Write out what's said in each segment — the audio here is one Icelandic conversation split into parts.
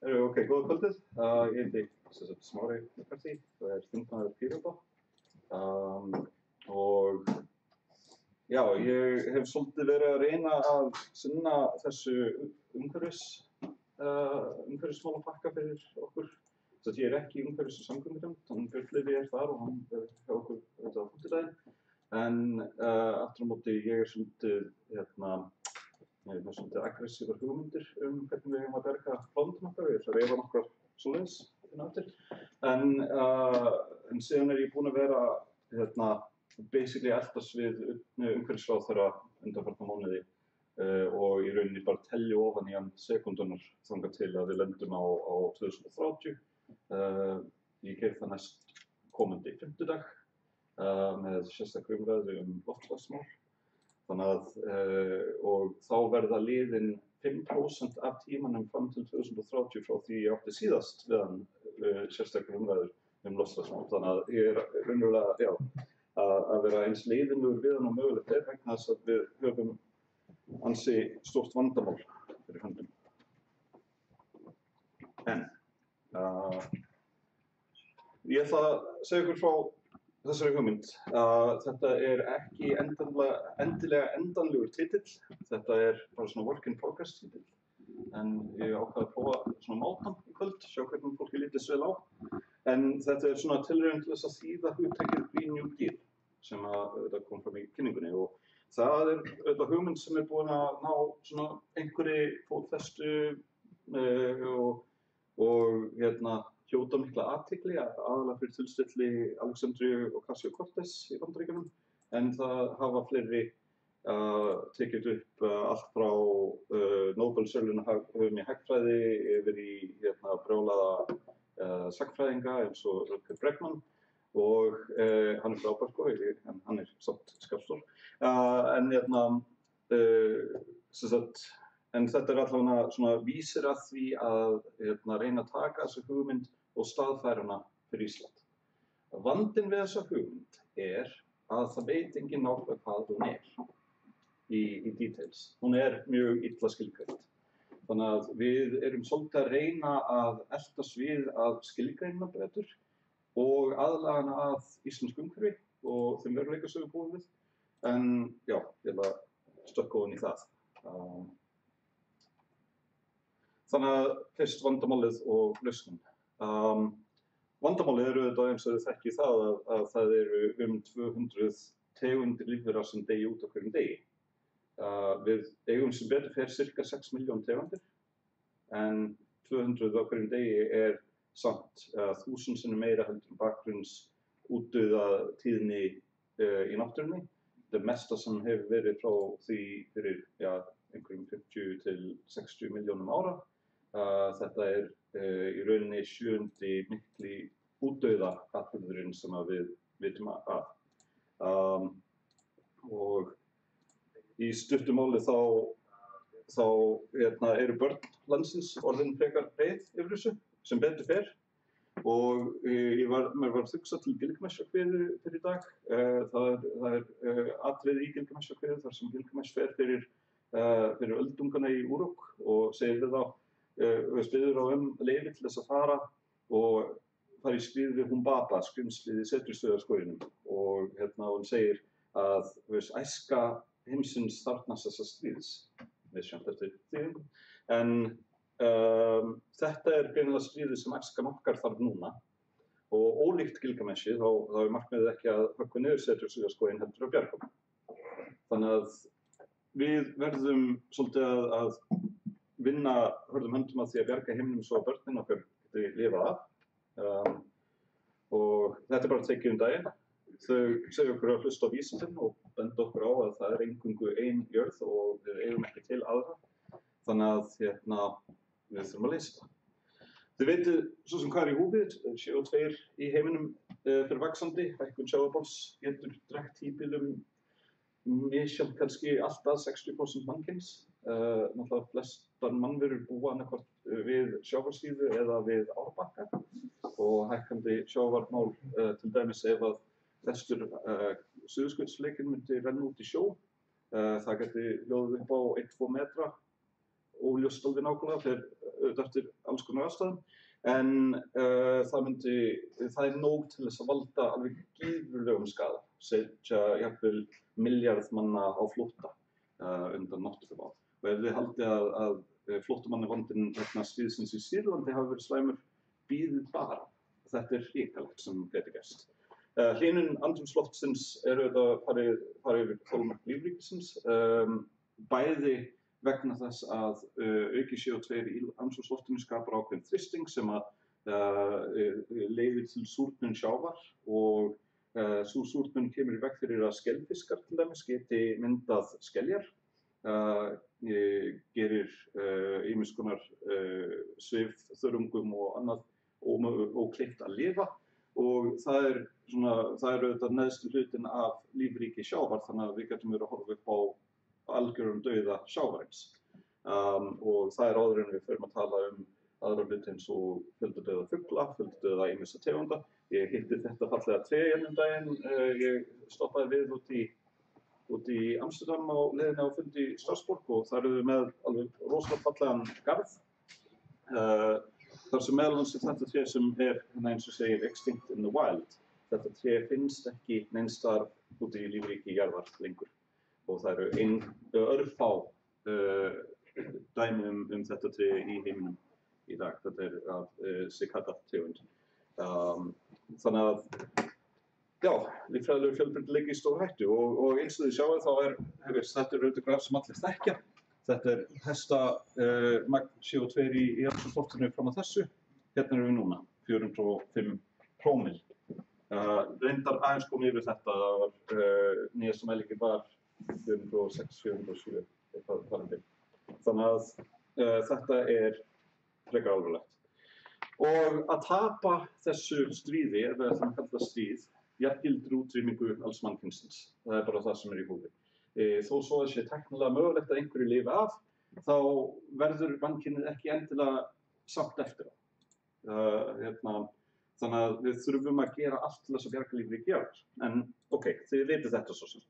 Ok, góða kvöldið. Ég heiti Smári McCarthy og þingmaður Pírata. Og já, ég hef svolítið verið að reyna að sinna þessu umhverfismálapakka fyrir okkur. Þess að ég ekki umhverfis- og samgöngunefnd, hann Björn Leví þar og hann hjá okkur þetta á fimmtudaginn. En aftur á móti ég svolítið, ég er svolítið aggressívar hugmyndir hvernig við hefum að berga plánetum okkar, ég ætla að reifa nokkrar svoleiðis eftir. En síðan ég búinn að vera basically eltast við umhverfisráðherra undanfarna mánuði og í rauninni bara telja ofan í hann sekúndunar þangað til að við lendum á 2030. Ég gef það næst komandi fimmtudag með sérstakri umræðu loftslagsmál. Þannig að, og þá verða liðin 5% af tímanum fram til 2030 frá því ég átti síðast við hann sérstaklega umræður loftslagsmál. Þannig að ég raunverulega, að vera eins leiðinlegur við hann og mögulegt vegna þess að við höfum ansi stórt vandamál fyrir höndum. En, ég ætla að segja ykkur frá þessari hugmynd. Þetta er ekki endilega endanlegur titill. Þetta er bara svona work in progress titill. En ég ákvað að prófa svona mátan í kvöld, sjá hvernig fólki lítist vel á. En þetta er svona tilraun til þess að þýða hugtakið Green New Deal sem þetta kom fram í kynningunni. Og það er auðvitað hugmynd sem er búin að ná svona einhverri fótfestu og hljóta mikla athygli aðalega fyrir tilstilli Alexandríu Ocasio-Cortez í Bandaríkjunum, en það hafa fleiri tekið upp allt frá Nóbelsverðlaunahöfum í hagfræði yfir í brjálaða sagnfræðinga eins og Rutger Bregman og hann er frábær sko, en hann er samt skapstór. En þetta er allavega svona vísir að því að reyna að taka þessa hugmynd og staðfæra hana fyrir Ísland. Vandinn við þessa hugmynd er að það veit enginn nákvæmlega hvað hún er í details. Hún er mjög illa skilgreind. Þannig að við erum svolítið að reyna að eltast við að skilgreina betur og aðlaga hana að íslensku umhverfi og þeim veruleika sem við búum við. En já, ég ætla að stökkva ofan í það. Þannig að fyrst vandamálið og lausnin. Vandamálið eru auðvitað eins og þið þekkið það að það eru 200 tegundir lífvera sem deyja út á hverjum degi. Við eigum sem betur fer cirka 6 milljón tegundir, en 200 á hverjum degi er samt 1000 sinnum meira heldur bakgrunns útdauða tíðni í náttúrunni. Það mesta sem hefur verið frá því fyrir einhverjum 50 til 60 milljónum ára. Þetta er í rauninni 7. mikli útdauða atburðurinn sem við vitum af. Og í stuttu máli þá eru börn landsins orðin frekar reið yfir þessu, sem betur fer. Og mér var hugsað til Gilgamesh-kviðu fyrir í dag. Það er atriði í Gilgamesh-kviðu þar sem Gilgamesh fer fyrir öldungana í Uruk og segir við þá, spyður á leyfi til þess að fara og fara í stríð við Humbaba, skrimslið í Setrustöðarskóginum. Og hún segir að æska heimsins þarfnast þessa stríðs, misjafnt eftir þýðingum. En þetta er greinilega stríðið sem æskan okkar þarf núna. Og ólíkt Gilgameshi þá er markmiðið ekki að höggva niður Setrustöðarskóginn heldur að bjarga honum. Þannig að við verðum svolítið að vinna hörðum höndum að því að bjarga heiminum svo að börnin okkar geti lifað af. Og þetta er bara tekið daginn. Þau segja okkur að hlusta á vísindin og benda okkur á að það er eingöngu ein jörð og við eigum ekki til aðra. Þannig að við þurfum að leysa það. Þið vitið svo sem hvað er í húfi, CO2 í heiminum fyrir vaxandi, hækkun sjávarborðs getur drekkt híbýlum misjafnt kannski allt að 60% mannkyns. Náttúrulega flestar mannverur búa annaðhvort við sjávarsíðu eða við árbakka og hækkandi sjávarmál til dæmis ef að vestur Suðurskautsflekinn myndi renna út í sjó. Það gæti hljóðið upp á 1-2 metra óljóst alveg nákvæmlega fyrir eftir alls konar aðstæðum. En það nóg til þess að valda alveg gífurlegum skaða, setja jafnvel milljarð manna á flótta undan náttúruvá. Og ef þið haldið að flóttamannavandinn vegna stríðsins í Sýrlandi hafi verið slæmur, bíðið bara. Þetta hrikalegt sem gæti gerst. Hlýnun andrúmsloftsins auðvitað farið yfir þolmörk lífríkisins, bæði vegna þess að aukið CO2 í andrúmsloftinu skapar ákveðinn þrýsting sem leiðir til súrnun sjávar og sú súrnun kemur í veg fyrir að skelfiskar til dæmis geti myndað skeljar, gerir ýmiss konar svifþörungum og annað ókleift að lifa. Og það er auðvitað neðstu hlutin af lífríki sjávar, þannig að við getum verið að horfa upp á algjörum dauða sjávarins. Og það er áður en við förum að tala aðra hluti eins og fjöldadauða fugla, fjöldadauða ýmissa tegunda. Ég hitti þetta fallega tré daginn, ég stoppaði við út í Amsterdam á leiðinni á fundi í Strasbourg og þar við með alveg rosalega fallegan garð. Þar sem meðal annars þetta tré sem eins og segir extinct in the wild. Þetta tré finnst ekki neins staðar úti í lífríki jarðar lengur. Og það eru örfá dæmi þetta tré í heiminum í dag. Þetta af cicada tegund. Þannig að, já, líffræðilegur fjölbreytileiki í stórhættu og eins og þið sjáið þá þetta auðvitað graf sem allir þekkja. Þetta hæsta magn CO2 í andrúmsloftinu fram að þessu. Hérna erum við núna, 405 prómill. Reyndar aðeins kom yfir þetta, það var nýjasta mælingin var 406, 407, eitthvað þar um bil. Þannig að þetta frekar alvarlegt. Og að tapa þessu stríði, ef það kalla það stríð, jafngildir útrýmingu alls mannkynsins. Það bara það sem í húfi. Þó svo að sé tæknilega mögulegt að einhverju lifi af, þá verður mannkynið ekki endilega samt eftir það. Þannig að við þurfum að gera allt til þess að bjarga lífríki jarðar. En ok, þið vitið þetta svo sem.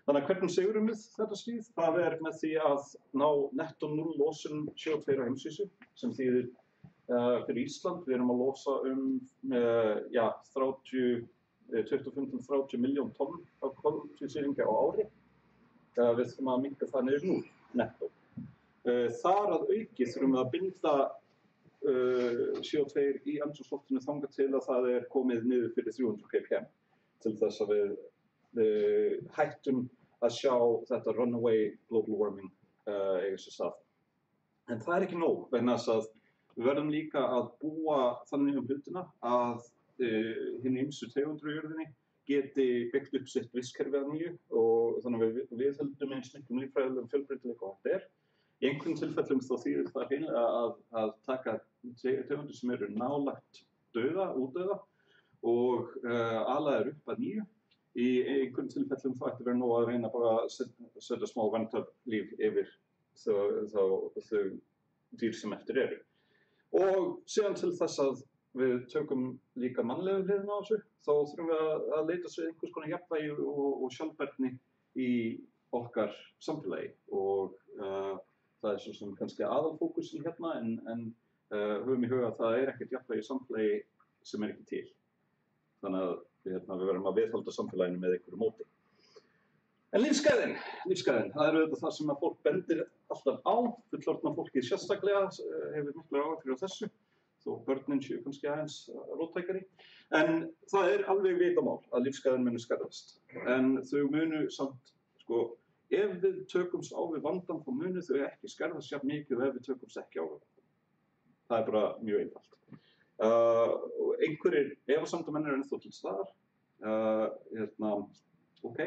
Þannig að hvernig sigurum við þetta stríð? Það með því að ná netto 0 losun CO2 á heimsvísu, sem þýðir fyrir Ísland. Við erum að losa 25-30 miljón tonn af koltvísýringi á ári. Við þurfum að minnka það niður nú, netto. Þar að auki þurfum við að binda CO2 í andrúmsloftinu þangað til að það komið niður fyrir 300 ppm til þess að við hættum að sjá þetta runaway global warming eiga sér stað. En það ekki nóg, vegna þess að við verðum líka að búa þannig hlutina að hinn ýmsu tegundir í jörðinni geti byggt upp sitt vistkerfi að nýju og þannig að við höldum eins miklum líffræðilegum fjölbreytileika og þetta Í einhverjum tilfellum þá þýðir það hreinlega að taka tegundir sem eru nálægt útdauða og ala þær upp að nýju. Í einhverjum tilfellum þá ætti verið nóg að reyna bara að setja smá verndarlíf yfir þau dýr sem eftir eru. Og síðan til þess að við tökum líka mannlegu hliðina á þessu, þá þurfum við að leita sér einhvers konar jafnvægi og sjálfbærni í okkar samfélagi. Og það svo sem kannski aðalfókusin hérna, en höfum í huga að það ekkert jafnvægi í samfélagi sem ekki til. Þannig að við verðum að viðhalda samfélaginu með einhverju móti. En lífsgæðin, það auðvitað það sem að fólk bendir alltaf á, fullorðna fólkið sérstaklega hefur miklar áhyggjur á þessu, þó börnin séu kannski aðeins róttækari. En það alveg vitamál að lífsgæðin munu skerðast. En þau munu samt, ef við tökumst á við vandann, þá munu þau ekki skerðast jafn mikið ef við tökumst ekki á við. Það bara mjög einfalt. Einhverjir efasemdamenn eru ennþá til staðar. Ok.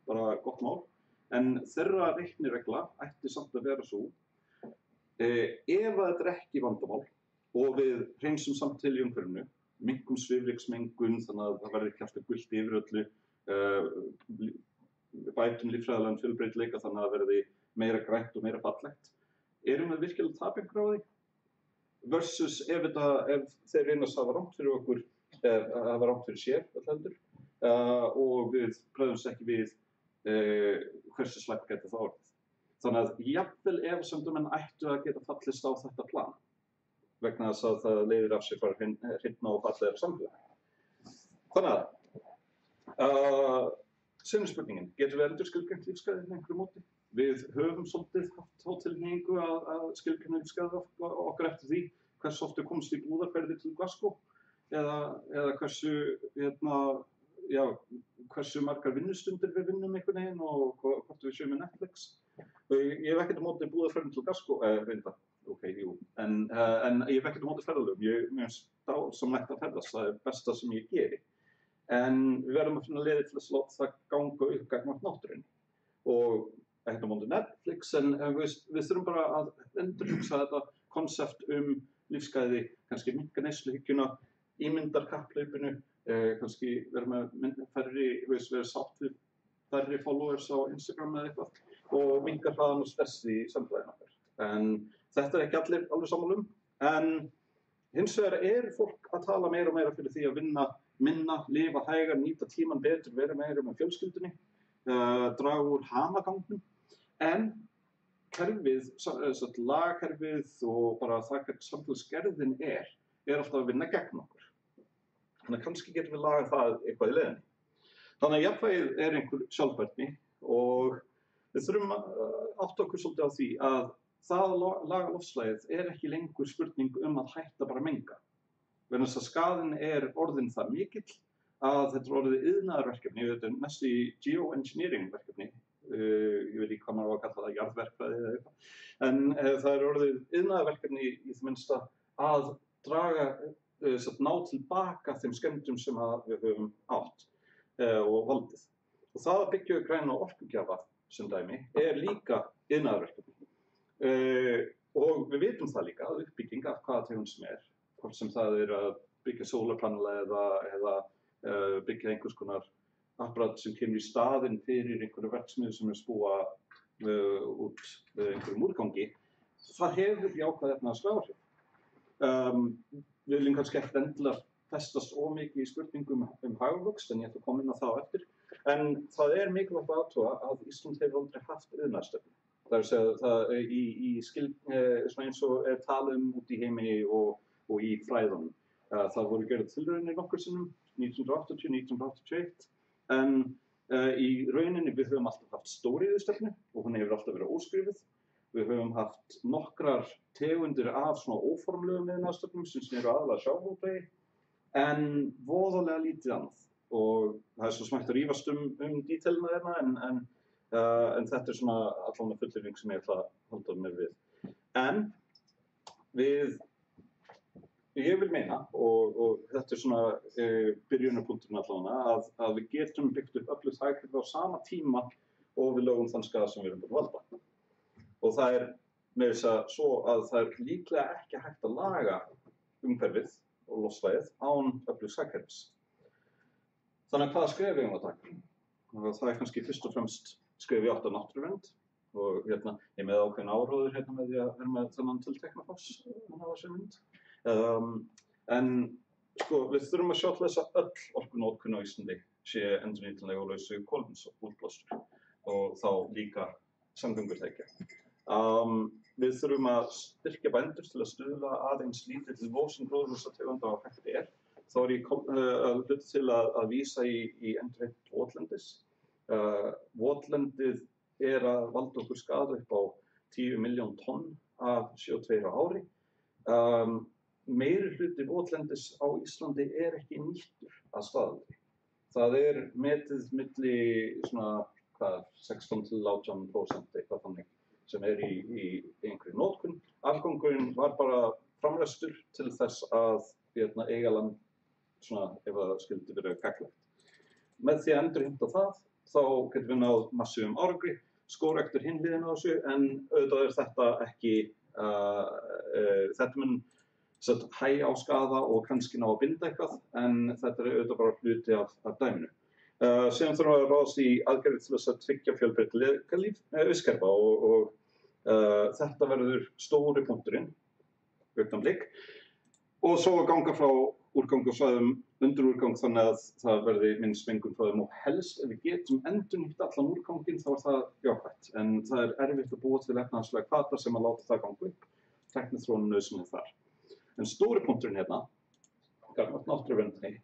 Bara gott mál, en þeirra reikniregla ætti samt að vera svo ef þetta ekki vandamál og við hreinsum samt til í umhverfinu, minnkum svifryksmengun þannig að það verði ekki alltaf gult yfir öllu, bætum líffræðilegan fjölbreytileika þannig að það verði meira grænt og meira fallegt. Erum við virkilega að tapa einhverju á því? Versus ef þeir reynast að hafa rangt fyrir okkur, hafa rangt fyrir sér öll heldur, og við bröðumst ekki við hversu slæmt gæti það orðið. Þannig að jafnvel efasemdarmenn ættu að geta fallist á þetta plan vegna þess að það leiðir af sér bara hreinna og fallegra samfélag. Þannig að sinni spurningin, getum við endurskilgreint lífsgæði með einhverju móti? Við höfum svolítið haft þá tilhneigingu að skilgreina lífsgæði okkar eftir því hversu oft við komumst í búðarferðir til Glasgow eða hversu margar vinnustundir við vinnum einhvern veginn og hvort við séum með Netflix. Ég hef ekkert á móti búðarferðum til Glasgow, reynda. En ég hef ekkert á móti ferðalögum. Mér finnst dásamlegt að ferðast, það er besta sem ég geri. En við verðum að finna leiðir til að láta það ganga upp gagnvart náttúrunni. Og ekkert á móti Netflix, en við þurfum bara að endurhugsa þetta konsept lífsgæði, kannski minnka neysluhyggjuna, ímyndarkapphlaupinu, kannski vera með vera sátt við færri followers á Instagram eða eitthvað og minnka hraðan og stress í samfélaginu okkar. En þetta er ekki allir alveg sammála en hins vegar fólk að tala meira og meira fyrir því að vinna minna, lifa hægar, nýta tíman betur, vera meira með fjölskyldunni, draga úr hamagangnum, en kerfið, lagakerfið og bara það hvernig samfélagsgerðin alltaf að vinna gegn okkur. Þannig að kannski getum við lagað það eitthvað í leiðinni. Þannig að jafnvægið einhver sjálfbærni og við þurfum að átta okkur svolítið á því að það að laga loftslagið ekki lengur spurning að hætta bara að menga. Vegna þess að skaðinn orðinn það mikill að þetta orðið iðnaðarverkefni, þetta næstu í geoengineering verkefni, ég veit ekki hvað maður á að kalla það, jarðverkfræði eða eitthvað, en það orðið iðnaðarverkefni í það minnsta að draga, ná tilbaka þeim skemmdum sem við höfum átt og valdið. Og það að byggja græna orkugjafa sem dæmi líka iðnaðarverkefni. Og við vitum það líka að uppbygging af hvaða tegund sem hvort sem það að byggja sólarpanela eða byggja einhvers konar apparat sem kemur í staðinn fyrir einhverju verksmiðju sem spúa út einhverjum úrgangi, það hefur jákvæð efnahagsleg áhrif. Við viljum kannski ekki endilega festast mikið í spurningum hagvöxt, en ég ætla að koma inn á það á eftir. En það mikilvægt að athuga að Ísland hefur aldrei haft iðnaðarstefnu. Það að segja það svona eins og talað út í heimi og í fræðunum. Það voru gerðar tilraunir nokkur sinnum, 1980, 1981, en í rauninni við höfum alltaf haft stóriðjustefnu og hún hefur alltaf verið óskrifuð. Við höfum haft nokkrar tegundir af svona óformlegum iðnaðarstefnum sem sneru aðallega sjávarútvegi, en voðalega lítið annað. Og það svo smægt að rífast dítelina þarna, en þetta svona allan fullyrðing sem ég ætla að halda mér við. En ég vil meina, og þetta svona byrjunarpunkturinn allavega, að við getum byggt upp öflugt hagkerfi á sama tíma og við lögum þann skaða sem við erum búin að valda. Og það með þess að svo að það líklega ekki hægt að laga umhverfið og loftslagið án öflugs hagkerfis. Þannig að hvaða skref við að taka? Og það kannski fyrst og fremst skref í átt að náttúruvernd og ég með ákveðin áróður með því að vera með þennan tiltekna foss en við þurfum að sjá til þess að öll orkunotkun á Íslandi sé endurnýtanleg og lausu kolefnisútblástur og þá líka samgöngutækja. Við þurfum að styrkja bændur til að stuðla aðeins lítið til losun gróðurhúsalofttegunda á hægt Þá ég hluti til að vísa í endurheimt votlendis. Votlendið að valda okkur skaða upp á 10 milljón tonn af CO2 á ári. Meiri hluti votlendis á Íslandi ekki nýttur að staðaldri. Það metið milli svona 16 til 18% eitthvað þannig sem í einhverju notkun. Afgangurinn var bara framræstur til þess að eiga land svona ef það skyldi verið gagnlegt. Með því að endurheimta það, þá getum við náð massífum árangri, skógrækt hinn hliðina á þessu, en auðvitað þetta ekki, þetta mun hægja á skaða og kannski ná að binda eitthvað, en þetta auðvitað bara hluti af dæminu. Síðan þurfum við að ráðast í aðgerðir til þess að tryggja fjölbreytileika vistkerfa og þetta verður stóri punkturinn, augnablik, og svo að ganga frá úrgang og svæðum undir úrgang þannig að það verði minnst mengun frá þeim og helst ef við getum endurnýtt allan úrganginn þá það jákvætt. En það erfitt að búa til efnahagslega hvata sem að láta það ganga upp. Tækniþróun nauðsynleg þar. En stóri punkturinn hérna, gagnvart náttúruverndinni,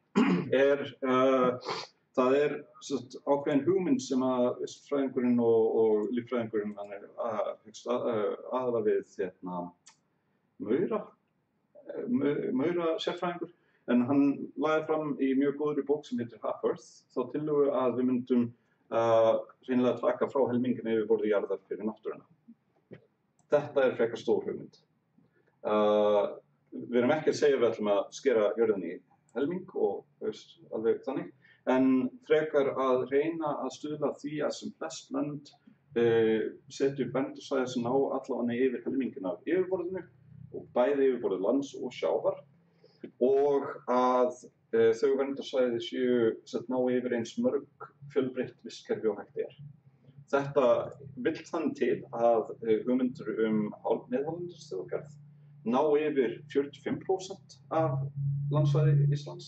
það ákveðin hugmynd sem að vistfræðingurinn og líffræðingurinn aðalega við Maura sérfræðingur, en hann lagði fram í mjög góðri bók sem heitir Half Earth, þá tillögu að við myndum hreinlega taka frá helminginn yfirborði jarðar fyrir náttúruna. Þetta frekar stór hugmynd. Við erum ekki að segja við ætlum að skera jörðinni í helming og alveg þannig, en frekar að reyna að stuðla því að sem flest lönd setja upp verndarsvæði sem ná allavega yfir helminginn af yfirborðinu og bæði yfirborðið lands og sjávar og að þau verndarsvæði séu ná yfir eins mörg fjölbreytt vistkerfi og hægt er. Þetta vill þannig til að hugmyndir miðhálendisþjóðgarð ná yfir 45% af landsvæði Íslands.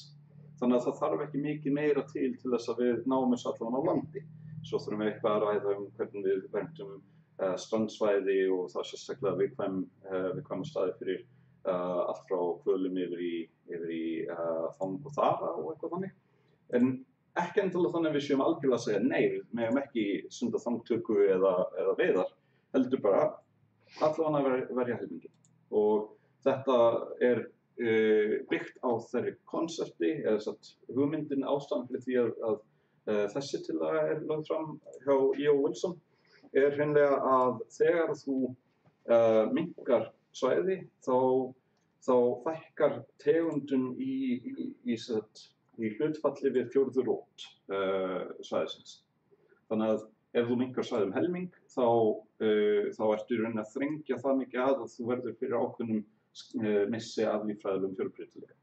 Þannig að það þarf ekki mikið meira til þess að við náum þessu allavega á landi. Svo þurfum við eitthvað að ræða hvernig við verndum strandsvæði og það sérstaklega viðkvæma staði fyrir allt frá hvölum yfir í fang og þara og eitthvað þannig. En ekki endilega þannig að við séum algjörlega að segja nei, við megum ekki stunda þangtöku eða veiðar, heldur bara allavega að verja helminginn. Og þetta byggt á þeirri konsepti, eða hugmyndin ástæðan fyrir því að þessi tillaga lögð fram hjá E.O. Wilson hreinlega að þegar þú minnkar svæði þá fækkar tegundum í hlutfalli við fjórðu rót svæðisins. Þannig að ef þú minnkar svæði helming þá ertu í rauninni að þrengja það mikið að þú verður fyrir ákveðnum missi af líffræðilegum fjölbreytileika.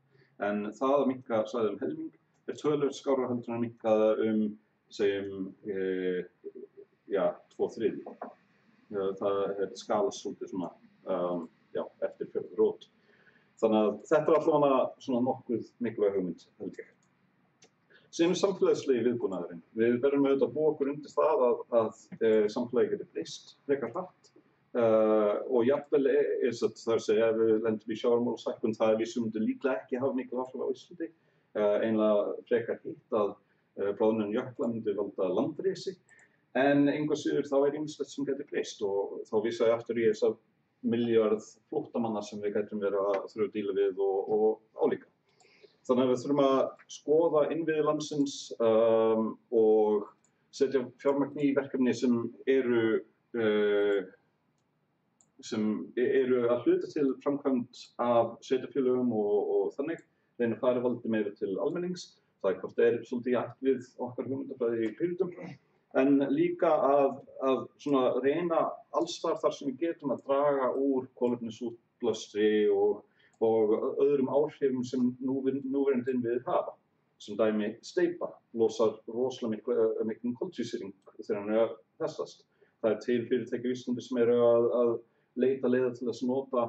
En það að minnka svæði helming töluvert skárra heldur en að minnka það segjum 2/3. Það skalast svolítið svona eftir fjórðu rót. Þannig að þetta allavega svona nokkuð mikilvæg hugmynd, held ég. Sem samfélagslegi viðbúnaðurinn. Við verðum auðvitað að búa okkur undir það að samfélagi geti breyst frekar hratt. Og jafnvel það að segja ef við lendum í sjávarmálshækkun það við myndum líklega ekki hafa mikil áhrif á Íslandi. Einlega frekar hitt að bráðnun jökla myndi valda landrisi. En engu að síður þá ýmislegt sem geti breyst og þá vísa ég aftur í þessa milljarð flóttamanna sem við gætum verið að þurfa að díla við og álíka. Þannig að við þurfum að skoða innviði landsins og setja fjármagn í verkefni sem eru að hluta til framkvæmd af sveitarfélögum og þannig, reyna að fara valdi meira til almennings. Það hvort svolítið í ætt við okkar hugmyndafræði í Pírötum. En líka að svona reyna alls þar sem við getum að draga úr kolefnisútblæstri og öðrum áhrifum sem núverandi innviðir hafa. Sem dæmi steypa losar rosalega mikinn koltvísýring þegar hann að festast. Það til fyrirtæki á Íslandi sem eru að leita leiða til þess að nota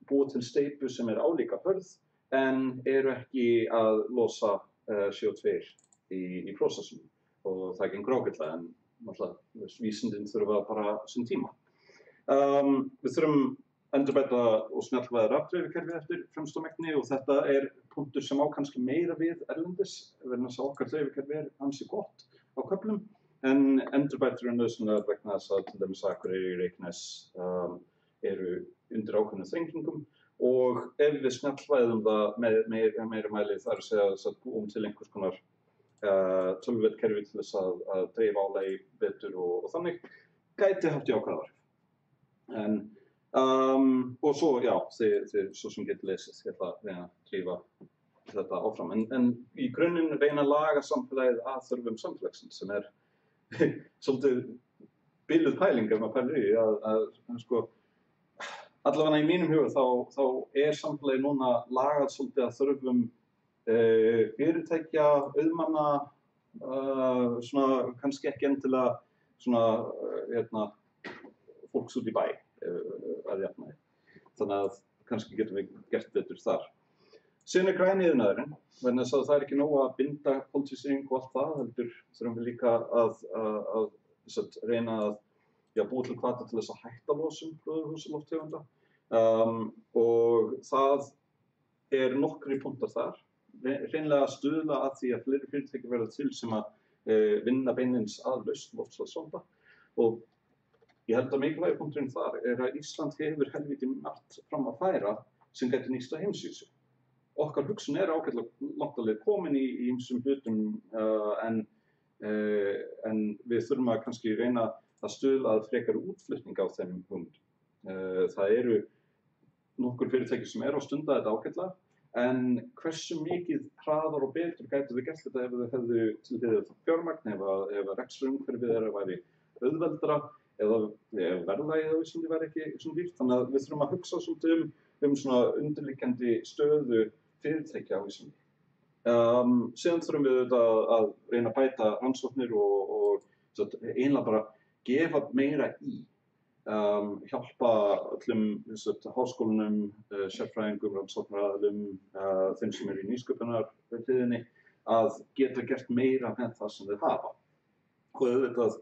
búa til steypu sem álíka hörð en eru ekki að losa CO2 í prósessum. Og það gengur ágætlega en vísindin þurfa bara sinn tíma. Við þurfum endurbæta og snjallvæða rafdreifikerfi eftir fremsta megni og þetta punktur sem á kannski meira við erlendis vegna þess að okkar dreifikerfi ansi gott á köflum en endurbætur nauðsynlegar vegna þess að til dæmis Akureyri, Reykjanes eru undir ákveðnum þrengingum og ef við snjallvæðum það meira mæli þar að segja að búum til einhvers konar tölvukerfi til þess að dreifa álagi betur og þannig gæti haft jákvæð áhrif. Og svo, þið svo sem getur lesið, ég ætla að reyna að drífa þetta áfram. En í grunninn reyna að laga samfélagið að þörfum samfélagsins sem svolítið biluð pæling ef maður pælir í að allavega í mínum huga þá samfélagið núna lagað svolítið að þörfum fyrirtækja, auðmanna, svona kannski ekki endilega svona fólks út í bæ að jafnaði. Þannig að kannski getum við gert betur þar. Síðan græni iðnaðurinn, vegna þess að það ekki nóg að binda koltvísýring og allt það, heldur þurfum við líka að reyna að búa til hvata til þess að hætta losun gróðurhúsalofttegunda. Og það nokkrir punktar þar. Hreinlega að stuðla að því að fleiri fyrirtæki verða til sem að vinna beinlínis að lausn loftslagsvanda. Og ég held að mikilvægi punkturinn þar að Ísland hefur helviti margt fram að færa sem gæti nýst á heimsvísu. Okkar hugsun ágætlega langt að leið komin í ýmsum hlutum en við þurfum að kannski reyna að stuðla að frekari útflutning á þeim hugmyndum. Það eru nokkur fyrirtæki sem að stunda þetta ágætlega, en hversu mikið hraðar og betur gætu við gert þetta ef þau hefðu til þess fjármagn, ef rekstrarumhverfið þeirra væri auðveldara, eða verðlagið á Íslandi væri ekki svona dýrt. Þannig að við þurfum að hugsa svolítið svona undirliggjandi stöðu fyrirtækja á Íslandi. Síðan þurfum við að reyna að bæta rannsóknir og einlega bara gefa meira í. Hjálpa öllum háskólunum, sérfræðingum, rannsóknaraðilum, þeim sem eru í nýsköpunarhliðinni að geta gert meira með það sem þau hafa. Og auðvitað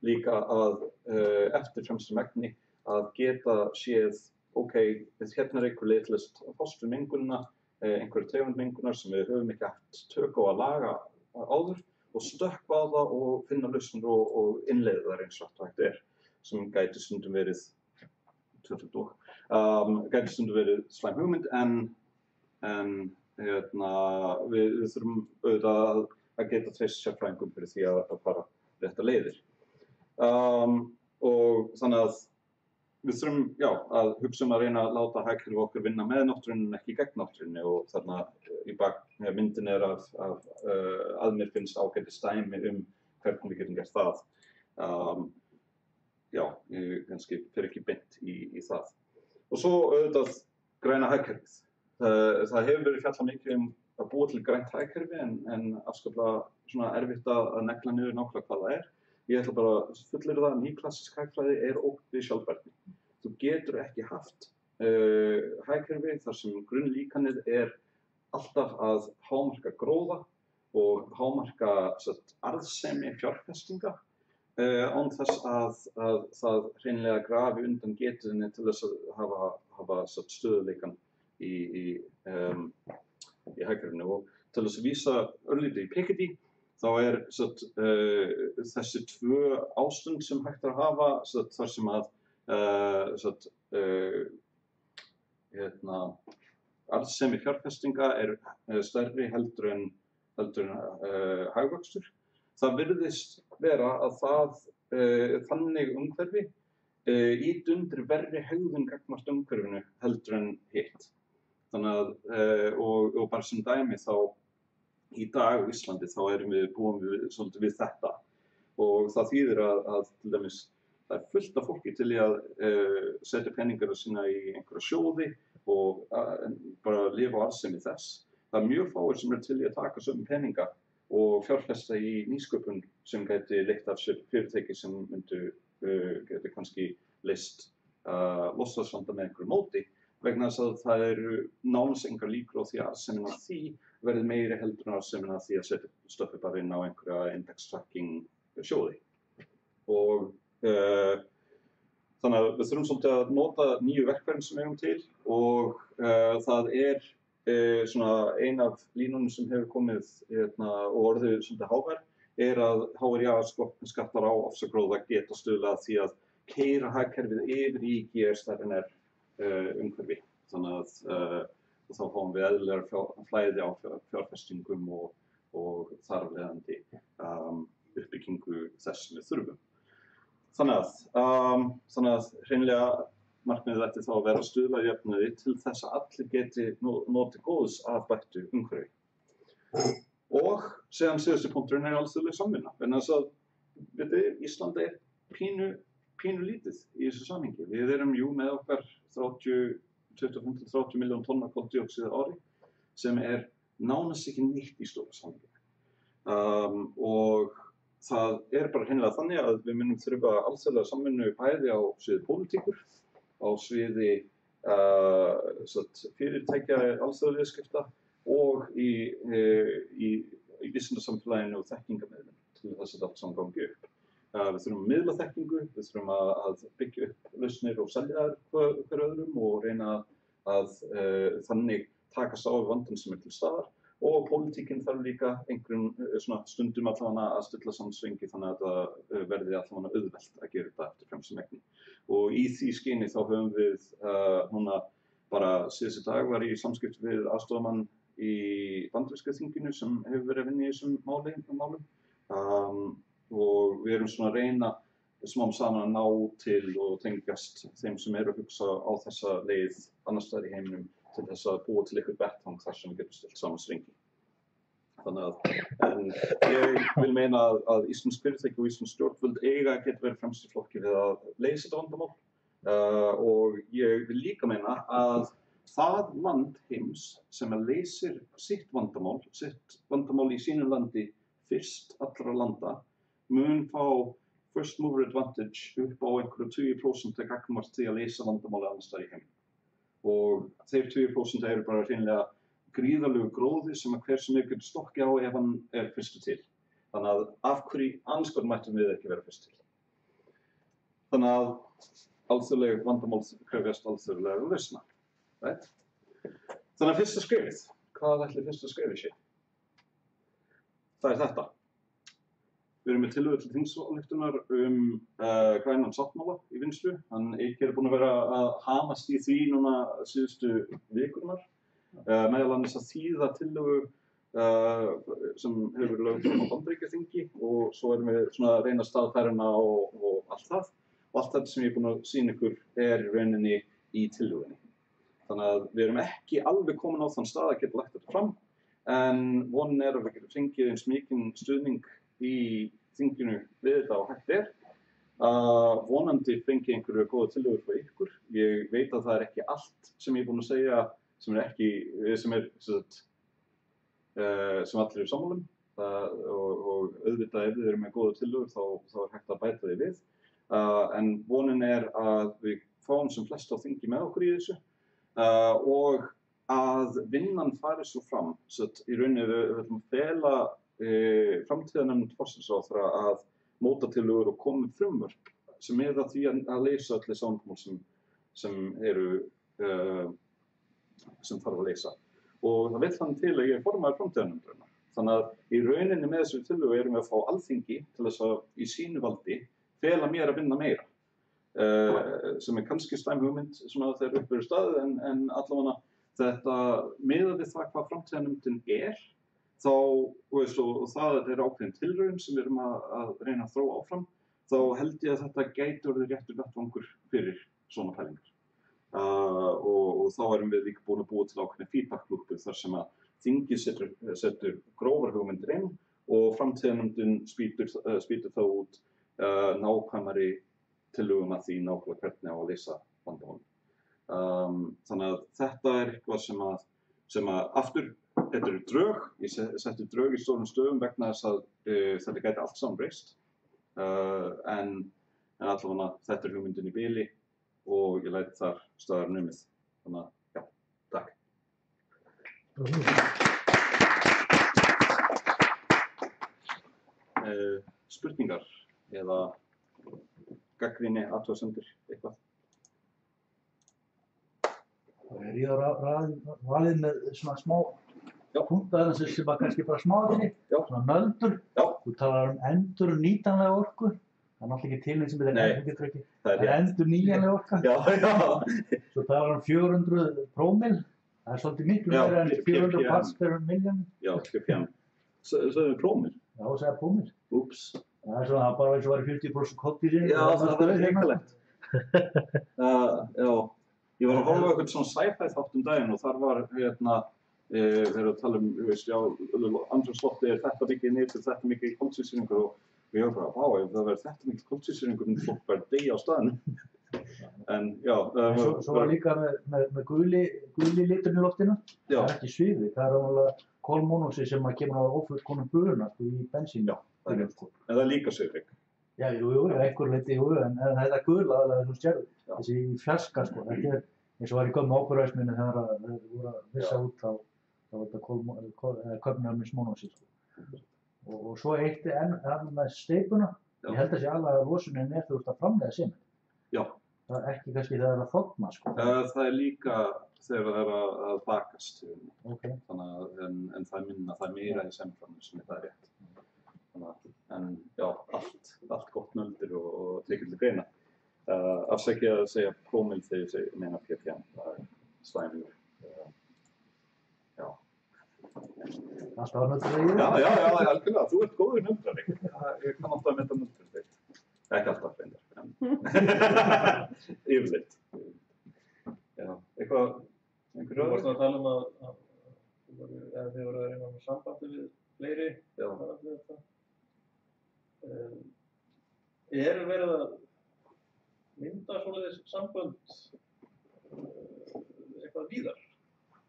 líka að eftir fremstu megni að geta séð, hérna einhver leið til að fást við mengunina, einhverju tegundmengunar sem við höfum ekki haft tök á að laga áður og stökkva á það og finna lausnir og innleiða þær eins og hægt sem gæti stundum verið slæm hugmynd en við þurfum auðvitað að geta treyst sérfræðingum fyrir því að fara rétta leiðir. Og þannig að við þurfum að hugsa að reyna að láta hagkerfið okkar vinna með náttúrunni en ekki gegn náttúrunni og þarna í bak myndin að mér finnst ágætis dæmi hvernig við getum gert það. Ég kannski fer ekki beint í það. Og svo auðvitað græna hagkerfið. Það hefur verið fjallað mikið að búa til grænt hagkerfi en afskaplega svona erfitt að negla niður nákvæmlega hvað það Ég ætla bara að fullyrða að nýklassísk hagfræði ógn við sjálfbærni. Þú getur ekki haft hagkerfi þar sem grunnlíkanið alltaf að hámarka gróða og hámarka arðsemi fjárfestinga án þess að það hreinlega grafi undan getunni til þess að hafa stöðuleikan í hagkerfinu. Og til þess að vísa örlítið í Piketty þá þessi tvö ástund sem hægt að hafa þar sem að arðsemi fjárfestinga stærri heldur en hagvöxtur. Það virðist vera að þannig umhverfi ýti undir verri hegðun gagnvart umhverfinu heldur en hitt. Þannig að og bara sem dæmi þá í dag á Íslandi þá búum við svolítið við þetta og það þýðir að til dæmis það fullt af fólki til í að setja peningana sína í einhverja sjóði og bara lifa á arðsemi þess. Það mjög fáir sem til í að taka sömu peninga og fjárfesta í nýsköpun sem gæti leitt af sér fyrirtæki sem geti kannski leyst loftslagsvanda með einhverju móti vegna þess að það eru nánast engar líkur á því að arðsemin af því verði meiri heldur en arðsemin af því að setja stöffi bara inn á einhverja index tracking sjóði. Og þannig að við þurfum svolítið að nota nýju verkfærin sem við eigum til og það svona ein af línunum sem hefur komið og orðið svolítið hávær að háir jaðarskattar á ofsagróða geta stuðlað að því að keyra hagkerfið yfir í GR-stærri umhverfi. Þannig að þá fáum við eðlilegra flæði á fjárfestingum og þar af leiðandi uppbyggingu þess sem við þurfum. Þannig að hreinlega markmiðið ætti þá að vera að stuðla að jöfnuði til þess að allir geti notið góðs af bættu umhverfi. Og síðan síðasti punkturinn alþjóðleg samvinna. Vegna þess að Ísland pínu lítið í þessu samhengi. Við erum með okkar 25-30 miljón tonna koldíoxíð á ári sem nánast ekki nýtt í stóra samhengi. Og það bara hreinlega þannig að við munum þurfa alþjóðlega samvinnu bæði á sviði pólitíkur, á sviði fyrirtækja alþjóðaviðskipta og í vísindasamfélaginu og þekkingarmiðlun til þess að allt saman gangi upp. Við þurfum að miðla þekkingu, við þurfum að byggja upp lausnir og selja þær hver öðrum og reyna að þannig takast á við vandann sem til staðar. Og pólitíkin þarf líka einhverjum stundum allavega að stilla samsvengi þannig að það verði allavega auðvelt að gera þetta eftir fremsta megni. Og í því skyni þá höfum við núna bara síðustu dag var ég í samskipti við aðstoðarmann í bandaríska þinginu sem hefur verið að vinna í þessum málum. Og við erum svona að reyna smám saman að ná til og tengjast þeim sem eru að hugsa á þessa leið annars staðar í heiminum til þess að búa til einhver vettvang þar sem við getum stillt saman strengi. En ég vil meina að íslensk fyrirtæki og íslensk stjórnvöld eiga að geta verið fremst í flokki við að leysa þetta vandamál. Og ég vil líka meina að það land heims sem leysir sitt vandamál í sínu landi fyrst allra landa, mun fá first mover advantage upp á einhverju 20% gagnvart því að leysa vandamáli annars staðar í heiminum. Og þeir 20% eru bara hreinlega gríðarlegu gróði sem að hver sem getur stokkið á ef hann er fyrstur til. Þannig að af hverju andskotnum mættum við ekki vera fyrst til. Þannig að alþjóðleg vandamál krefjast alþjóðlega lausna. Right? Þannig að fyrsta skrefið, hvað ætli fyrsta skrefið sé? Það þetta. Við erum með tillögu til þingslyktunar grænan sáttmála í vinnslu. Eiki búinn að vera að hamast í því núna síðustu vikurnar. Meðal annars að þýða tillögu sem hefur verið lögð fram á Bandaríkjaþingi og svo erum við svona að reyna staðfæruna og allt það. Og allt þetta sem ég búinn að sýna ykkur í rauninni í tillögunni. Þannig að við erum ekki alveg komin á þann stað að geta lagt þetta fram, en vonin að við getum fengið eins mikinn stuðning í þinginu við þetta og hægt vonandi fengi einhverju góða tillögur frá ykkur. Ég veit að það ekki allt sem ég er búinn að segja sem allir eru sammála og auðvitað ef þið eru með góða tillögur þá hægt að bæta því við. En vonin að við fáum sem flest á þingi með okkur í þessu og að vinnan fari svo fram. Í rauninni við ætlum að fela framtíðarnefnd forsætisráðherra að móta tillögur og koma með frumvörp sem að því að leysa öll þessi vandamál sem þarf að leysa. Og það vill þannig til að ég er formaður framtíðarnefndarinnar. Þannig að í rauninni með þessu tillögu erum við að fá alþingi til þess að í sínu valdi fela mér að vinna meira. Sem er kannski slæm hugmynd þegar upp eru staðið en allavega þetta miðað við það hvað framtíðarnefndin þá, og það er ákveðin tilraun sem við erum að reyna að þróa áfram, þá held ég að þetta gæti orðið réttur vettvangur fyrir svona pælingar. Og þá erum við líka búin að búa til ákveðin feedback-lúpu þar sem að þingið setur grófar hugmyndir inn og framtíðarnefndin spýtur þá út nákvæmari tillögum að því nákvæmlega hvernig á að leysa vandamálin. Þannig að þetta er eitthvað sem að aftur þetta eru drög, ég setti drög í stórum stöðum vegna þess að þetta gæti allt saman breyst. En allavega þetta er hugmyndin í bili og ég læt þar staðar numið. Þannig að, já, takk. Spurningar eða gagnrýni, athugasemdir, eitthvað? Ég valið með svona smá punktar sem kannski bara smáatriði, svona nöldur. Þú talar endurnýtanlega orku. Það er náttúrulega ekki til eins sem þetta það er endurnýjanleg orka. Svo talar 400 prómill. Það er svolítið miklu meira en 400 parts per milljón. Já, ppm. Sagði prómill? Já, sagði prómill. Úps. Það er svona bara eins og væri 40% koldísýring. Já, það er hrikalegt. Já. Ég var að horfa á eitthvað svona sci-fi þátt daginn og þar var við erum að tala andrúmsloftið þetta mikið niður, þetta mikið koltvísýringur og ég var bara, ef það verður þetta mikið koltvísýringur myndi fólk bara deyja á staðnum. En já. Svo var líka með guli liturinn í loftinu. Það er ekki sviði, það er alveg kolmónoxíð sem kemur á ófullkomnum bruna í bensín. Já, það er rétt. En það er líka svifryk. Já, einhver leyti, en þetta gula, þú sérðu, þessi fjarska, þetta er eins og var í gömmu ákvörðarsminni þegar það voru að vissa út þá þá er þetta köfnunarefnismónoxíð, sko. Og svo eitt enn með steypuna, ég held að sé alveg að losunin þegar þú ert að framleiða sement. Já. Það er ekki kannski þegar það er að þogna, sko. Það er líka þegar það er að bakast. Okay. Þannig að, en það er minna, það er meira í semframleiðslunni, það er rétt. En já, allt gott nöldur og tekið til greina. Afsækja að segja prómil þegar ég meina ppm, það er slæmur. Já. Alltaf að nöldra í því? Já, algjörlega, þú ert góður nöldrari. Ég kann alltaf að mynda nöldra. Ekki alltaf reyndar, en yfirleitt. Já, einhver Þú varst að tala að þið voru að reyna með sambandi við fleiri. Já. Verið að mynda svoleiðis sambönd eitthvað víðar?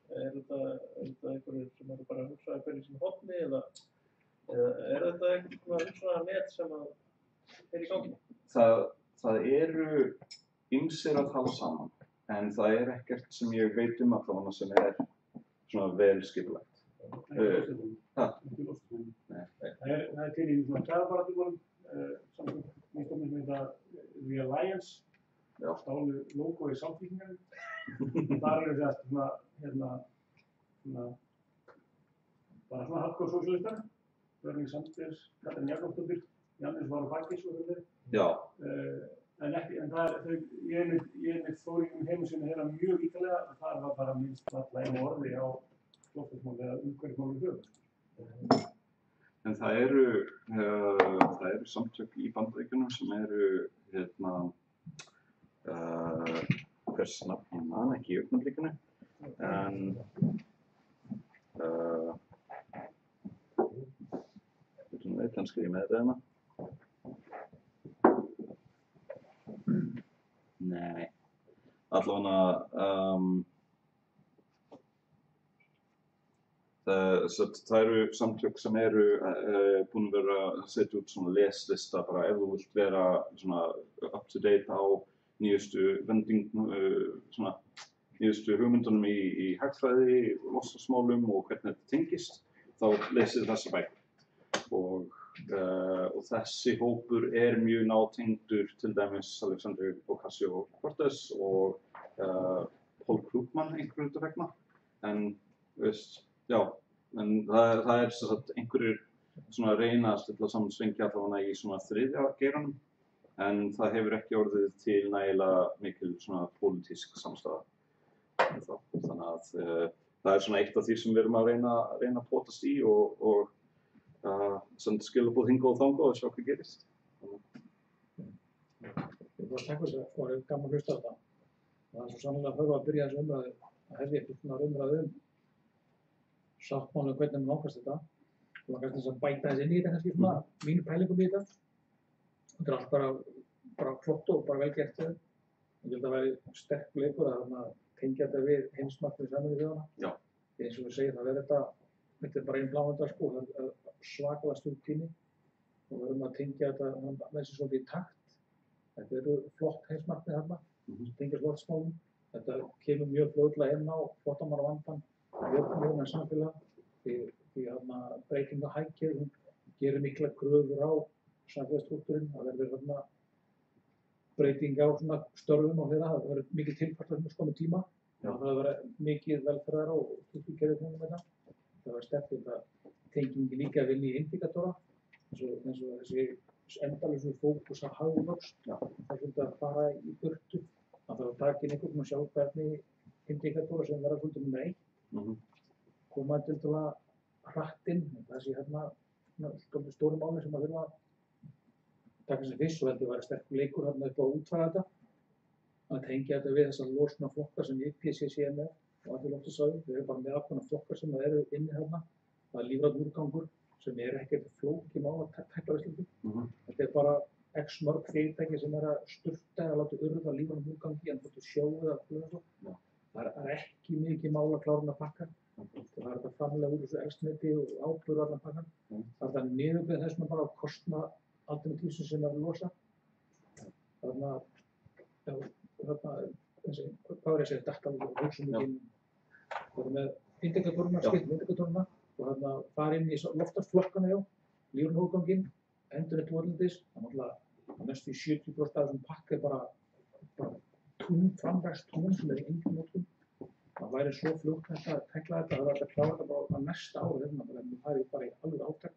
Þetta einhverjir sem eru bara að hugsa hverju sem horni eða þetta eitthvað svona net sem í gangi? Það eru ýmsir að tala saman, en það er ekkert sem ég veit allavega sem svona vel skipulagt. Það er til í svona kjaraparadímanum, samkvæmt nýstofnum sem heita The Alliance, stálu logo í Samfylkingunni. Þar eru það bara svona hardcore sósíalistar, Bernie Sanders, Katrín Jakobsdóttir, Jannis Varoufakis og þeir. Já. En ég fór í heiminn sem hérna mjög ítalega, það var bara minnst alltaf einu orði á loftslagsmál eða umhverfismál í höfum. En það eru samtök í Bandaríkjunum sem eru hvers nafn ég man ekki í augnablikinu, en kannski ég með þetta. Nei, allavega það eru samtök sem eru búin að vera að setja út svona leslista bara ef þú vilt vera svona up to date á nýjustu hugmyndunum í hagfræði, loftslagsmálum og hvernig þetta tengist, þá lesið þessi bækur. Og þessi hópur er mjög nátengdur til dæmis Alexandria Ocasio-Cortez og Paul Krugman einhverjum þetta vegna. En það er sem sagt einhverjir svona reyna að stilla saman svengja allavega í svona þriðja geiranum, en það hefur ekki orðið til nægilega mikil svona pólitísk samstaða. Þannig að það er svona eitt af því sem við erum að reyna að potast í og senda skilaboð hingað og þangað og sjá hvað gerist. Ég var að taka þess að það er gaman að hlusta á þetta. Það er svo sannlega þörf að byrja þessu umræðu að hefði eitthvað svona umræðu sáttmála hvernig maður nálgast þetta. Það var kannski þess að bæta þess inn í þetta kannski svona mínu pælingum í þetta. Þetta er allt bara flott og bara vel gert þau. Ég held að það væri sterk leikur að tengja þetta við heimsmarkmið Sameinuðu þjóðanna. Já. Eins og við segjum það þetta er bara einn blámynda sko, það er svakalega stutt tími og við verðum að tengja þetta með þessi svolítið í takt. Þetta eru flott heimsmarkmið þarna, tengjast loftslagsmálum. Þetta kemur mjög fljótlega inn á flóttamannavandann, jöfnuðunar samfélag, því breyting á hagkerfi gerir mikla kröfur á samfélagsstrúktúrinn. Það verður breyting á svona störfum og fleira, það verður mikið tilfærsla sem með tíma. Það verður mikið velferðar og stúdíukerfi með þetta. Það var sterkt að tengingi líka að vinna í indikatora, eins og þessi endalausu fókus á hagvöxt. Það er svolítið að fara í burtu. Það þarf að taka inn einhvern og sjá hvernig indikatora sem verða svolítið nummer 1. Koma til að hratt inn. Það sé svolítið stóru máli sem að þurfa að taka sem fyrst og held ég að vera sterkur leikur upp á að útfæra þetta. Að tengja þetta við þessar losunarflokkar sem IPCC er með og allir loftslagsráðið. Við erum bara með ákveðna flokkar sem eru inni þarna. Það er lífrænn úrgangur sem ekkert flókið mál að tækla á Íslandi. Þetta er bara x mörg fyrirtæki sem að sturta eða láta urða lífrænn úrgangi en þóttu sjóðu eða flugað. Það er ekki mikið mál að klára hann að pakka. Það er þetta framlega úr þessu eldsneyti og áburð allan pakkan. Það er niðurbreyð þess bara að kostna alternatífsins sem að losa. Hvað er ég að segja, data og hugsunum við með indikatoruna, skiltum indikatoruna og þarna fara inn í loftaflokkana lífrunarúrganginn, endurheimt votlendis, þannig að næstu í 70% af þessum pakka bara framræst tún sem engin notkun. Það væri svo fljótt hægt að tækla þetta, það væri hægt að klára þetta bara á næsta ári, það er bara í alveg átak.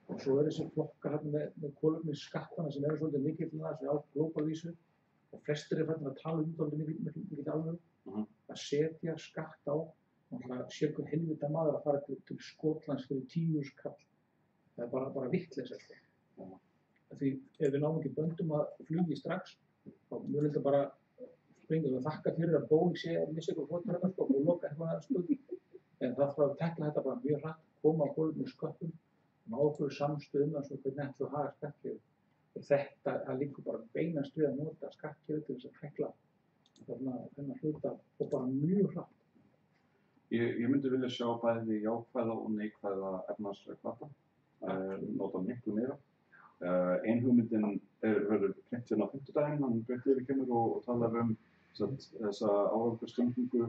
Og svo þessi flokkar hérna með kolefnisskattana sem eru svolítið mikilvægt þessi á glóbalvísu og flestir farnir að tala dálítið mikið alveg að setja skatt á sé einhver helvita maður að fara til Skotlands fyrir 10.000 kall. Það er bara vitleysa sko. Því ef við náum ekki böndum að flugi strax þá mun þetta bara springa og þakka fyrir að Boeing sé að missa ykkur hóttur hérna sko og loka eitthvað að stöðu. En það þarf að tekla þetta bara mjög hratt, koma á kolefnisköttum ná okkur samstöðum að svona hvernig ætlum að haga skattkerfið. Þetta liggur bara beinast við að nota skattkerfið til þess að tekla þennan hluta og bara mjög hratt. Ég myndi vilja sjá bæði jákvæða og neikvæða efnahagslega hvata, nota miklu meira. Ein hugmyndin verður kynnt hérna á 50-daginn, hann Björn Leví kemur og talar þessa árangursstengingu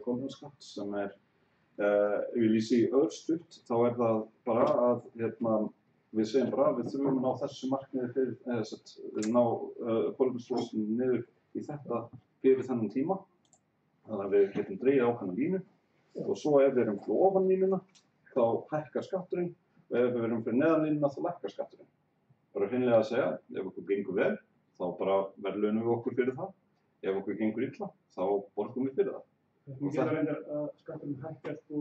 kolefnisskatts sem ef ég lýsi örstutt, þá það bara að við segjum bara við þurfum að ná þessu markmiði fyrir ná kolefnislosun niður í þetta fyrir þennan tíma. Þannig að við getum dregið ákveðna línu og svo ef við erum fyrir ofan línuna þá hækkar skatturinn og ef við erum fyrir neðan línuna þá lækkar skatturinn. Bara hreinlega að segja, ef okkur gengur vel, þá bara verðlaunum við okkur fyrir það. Ef okkur gengur illa, þá borgum við fyrir það. Þú getur reyndar að skatturinn hækkar sko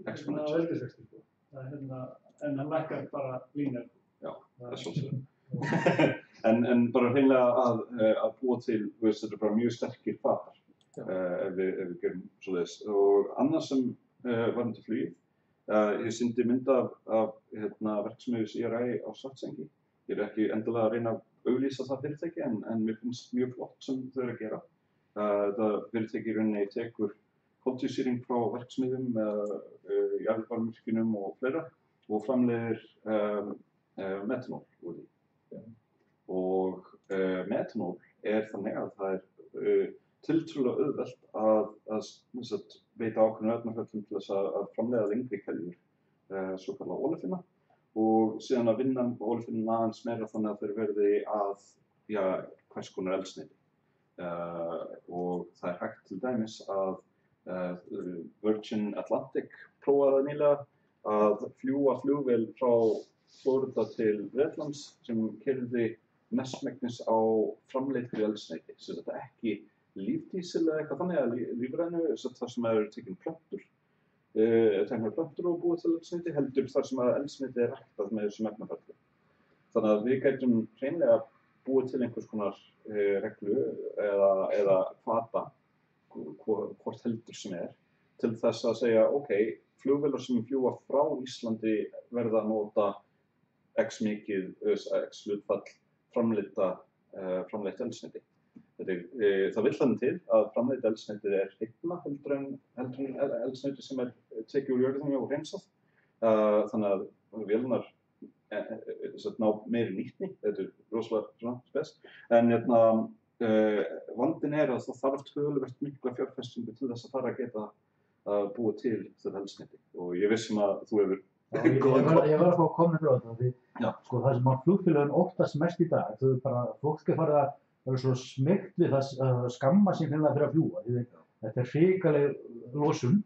á eldisvexti sko. En hann lækkar bara línar. Já, það svolítið. En bara hreinlega að búa til, þetta er bara mjög sterkir hvatar ef við gerum svoleiðis. Og annað sem varðandi flugið, ég sýndi mynd af verksmiðjus IRI á Svartsengi. Ég ekki endilega að reyna að auglýsa það fyrirtæki en mér finnst mjög flott sem þau að gera. Þetta fyrirtæki í rauninni tekur koltvísýring frá verksmiðjum, jarðvarmavirkjunum og fleira og framleiðir metanól úr því. Og metanól þannig að það tiltölulega auðvelt að veita ákveðnum efnafræðum til þess að framleiða lengri keðjur, svokallað olefína. Og síðan að vinna olefínuna aðeins meira þannig að þeir verði að hvers konar eldsneyti. Og það hægt til dæmis að Virgin Atlantic prófaði nýlega að fljúga flugvél frá Flórida til Bretlands sem keyrði mestmegnis á framleiddri eldsneyti. Þetta ekki lífdísil eða eitthvað þannig að lífrænu, þar sem tekin plöntur. Teknar plöntur og búið til eldsneyti heldur þar sem að eldsneyti ræktað með þessum efnaferli. Þannig að við gætum hreinlega búið til einhvers konar reglu eða hvata, hvort heldur sem til þess að segja, ok, flugvélar sem fljúga frá Íslandi verða að nota x mikið, x hlutfall framleitt eldsneyti. Það vill þannig til að framleitt eldsneyti hreinna heldur en eldsneyti sem tekið úr jörðinni og hreinsað. Þannig að vélarnar ná meiri nýtni, þetta rosalega spes. En vandinn að það þarf töluvert mikla fjárfestingu til þess að fara að geta búið til þetta eldsneyti. Og ég vissum að þú hefur Ég var að fá að koma frá þetta því sko það sem flugfélögin óttast mest í dag, þau bara fólk farið að vera svo smeygt við það skamma sín hreinlega fyrir að fljúga. Þetta hrikaleg losun.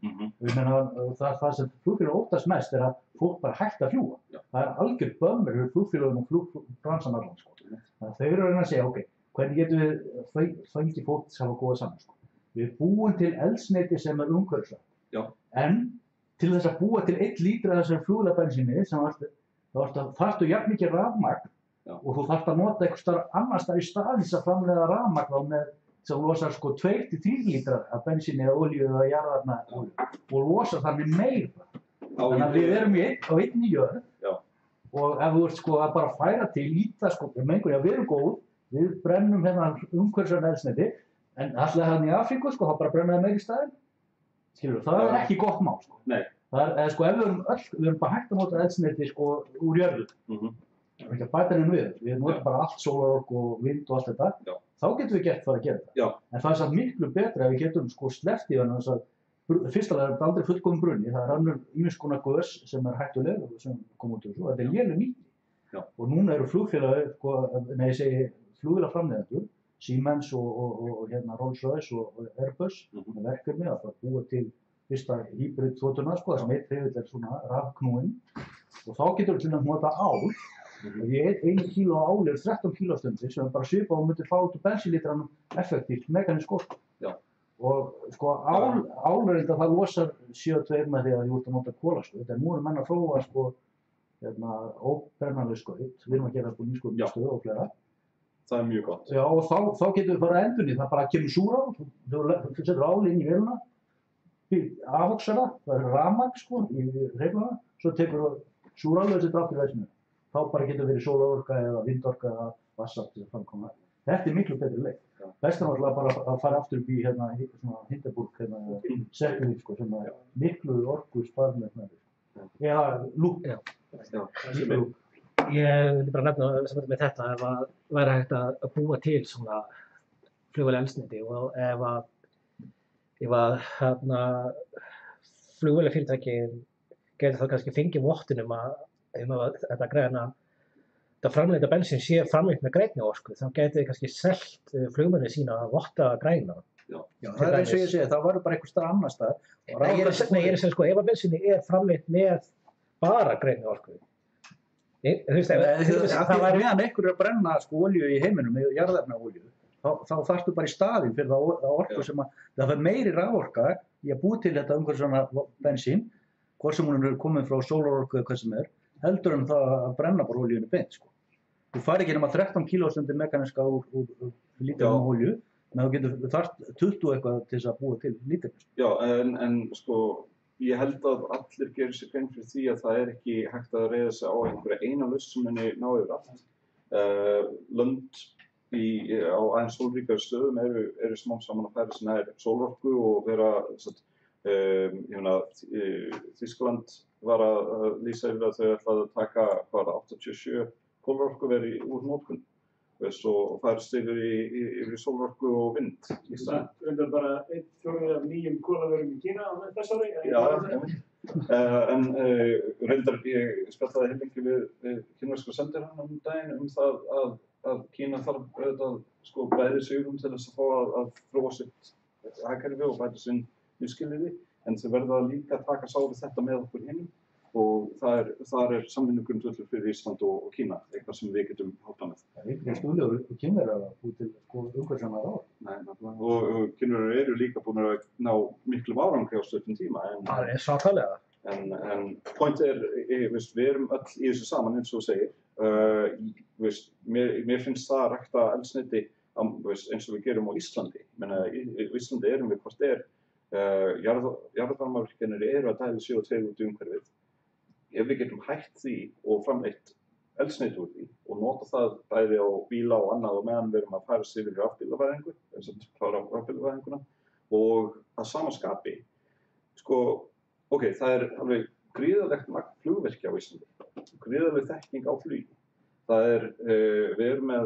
Ég meina það sem flugfélögin óttast mest að fólk bara hægt að fljúga. Það algjör bömmur fyrir flugfélögin og flugbransan allan sko. Þannig að þau eru að reyna að segja, ok, hvernig getum við fengið fólk til að hafa góða saman sko. Við búum til eldsneyti sem umhverfisvænt. En til þess að búa til 1 lítra af þessari flugvélabensíni sem þarftu jafn mikið rafmagn og þú þarft að nota einhvers staðar annars staðar í staðins að framleiða rafmagn sem losar sko 2-3 lítrar af bensíni eða olíu eða jarðefnaolíu og losar þannig meira. Þannig að við erum á einni jörð og ef þú ert sko að bara færa til íta sko, við erum góð, við brennum hérna umhverfisvænt eldsneyti en alltaf hérna í Afríku sko, þá bara brennum við meira í staðinn. Skilur, það ekki gott mál sko. Nei. Það sko ef við erum bara hægt að nota eldsneyti sko úr jörðu. Við erum ekki að bæta henni við notum bara allt sólarorku og vind og allt þetta. Þá getum við fara að gera þetta. En það samt miklu betra ef við getum sko sleppt í þess að fyrst alveg er þetta aldrei fullkominn bruni, það önnur ýmiss konar gös sem hættuleg sem kom út úr þessu og þetta léleg nýtni. Og núna eru flugfélagið, ég segi flugvélaframleiðendur, Siemens og Rolls-Royce og Airbus með verkefni að fara að búa til fyrsta hýbrid þotuna, sem einn hreyfill svona rafknúinn og þá getur við til að nota ál og 1 kíló af áli 13 kílóstundir sem bara svipað og myndir fá út úr bensínlítranum effektíft mekanísk orku. Og álreynda það losar CO2 með því að þú ert að nota kolaskaut, en nú eru menn að þróa óbrennanleg skaut, við erum að gera nýsköpunarstöð og fleira. Það mjög gott. Já, og þá getum við bara endurnýtt, það bara kemur súrál, þú setur áli inn í vélina, afvoksar það er rafmagn í hreyflana, svo tekur þú súrálið og setur aftur í vessinu. Þá bara getur verið sólarorka eða vindorka eða vatnsafl til að framkoma. Þetta miklu betri leið. Best náttúrulega bara að fara aftur upp í Hindenburg, Sekkelíf, sem er miklu orku sparnir. Eða lúk. Ég vil bara nefna með þetta ef að væri hægt að búa til svona flugvélaeldsneyti og ef að flugvélafyrirtæki getur þá kannski fengið vottunum að þetta græna þetta framleidda bensín sé framleitt með grænni orku, þá getur þið kannski selt flugmenni sína að votta græna. Já, það eins og ég segi, það var bara einhver stað annar stað. Nei, ég er að segja ef að bensinni framleitt með bara grænni orku. Meðan einhver að brenna olíu í heiminum, jarðefnaolíu, þá þarftu bara í staðinn fyrir það orku sem það fer meiri raforka í að búa til þetta svona bensín, hvort sem hún komin frá sólarorku eða hvað sem heldur en það að brenna bara olíunni beint. Þú fari ekki nema 13 kílóstundir mekaniska úr lítranum olíu, en þú getur þarft 20 eitthvað til þess að búa til lítranum. Já, en ég held að allir gerir sér grein fyrir því að það ekki hægt að reiða sig á einhverja eina lausn sem henni ná yfir allt. Lönd á aðeins sólríkari stöðum eru smám saman að færa sig nær sólarorku og vera Þýskaland var að lýsa yfir að þau ætlaði að taka 87 kólorkuveri úr notkun og færast yfir í sólorku og vind í staðinn. Reyndar bara 1/4 af nýjum kólaverum í Kína á þessu ári? Já, en reyndar ég spjallaði lengi við kínversku sendiherrann daginn það að Kína þarf auðvitað bæði svigrúm til þess að fá að þróa sitt hagkerfi og bæta sinn lífsskilyrði, en þau verða líka að taka sá við þetta með okkur hinum og þar er samvinnugrundvöllur fyrir Ísland og Kína, eitthvað sem við getum hjálpað með. Það er ekki stúlið og Kínverjar að búið til umhverfisvænar ráð. Nei, og Kínverjar eru líka búin að ná miklu árangri á stuttum tíma. Það er svakalega. En pointið við erum öll í þessu saman eins og segir. Mér finnst það að rækta eldsneyti eins og við gerum á Íslandi. Í Íslandi erum við hvort jarðvarmavirkjanir eru að dæla CO2 út í umhverfið. Ef við getum hætt því og framleitt eldsneyti úr því og nota það bæði á bíla og annað og meðan við erum að færa sig yfir rafbílavæðingu, rafbílavæðinguna og að sama skapi, það er alveg gríðarlegt magn flugvirkja á Íslandi, gríðarleg þekking á flugi. Við erum með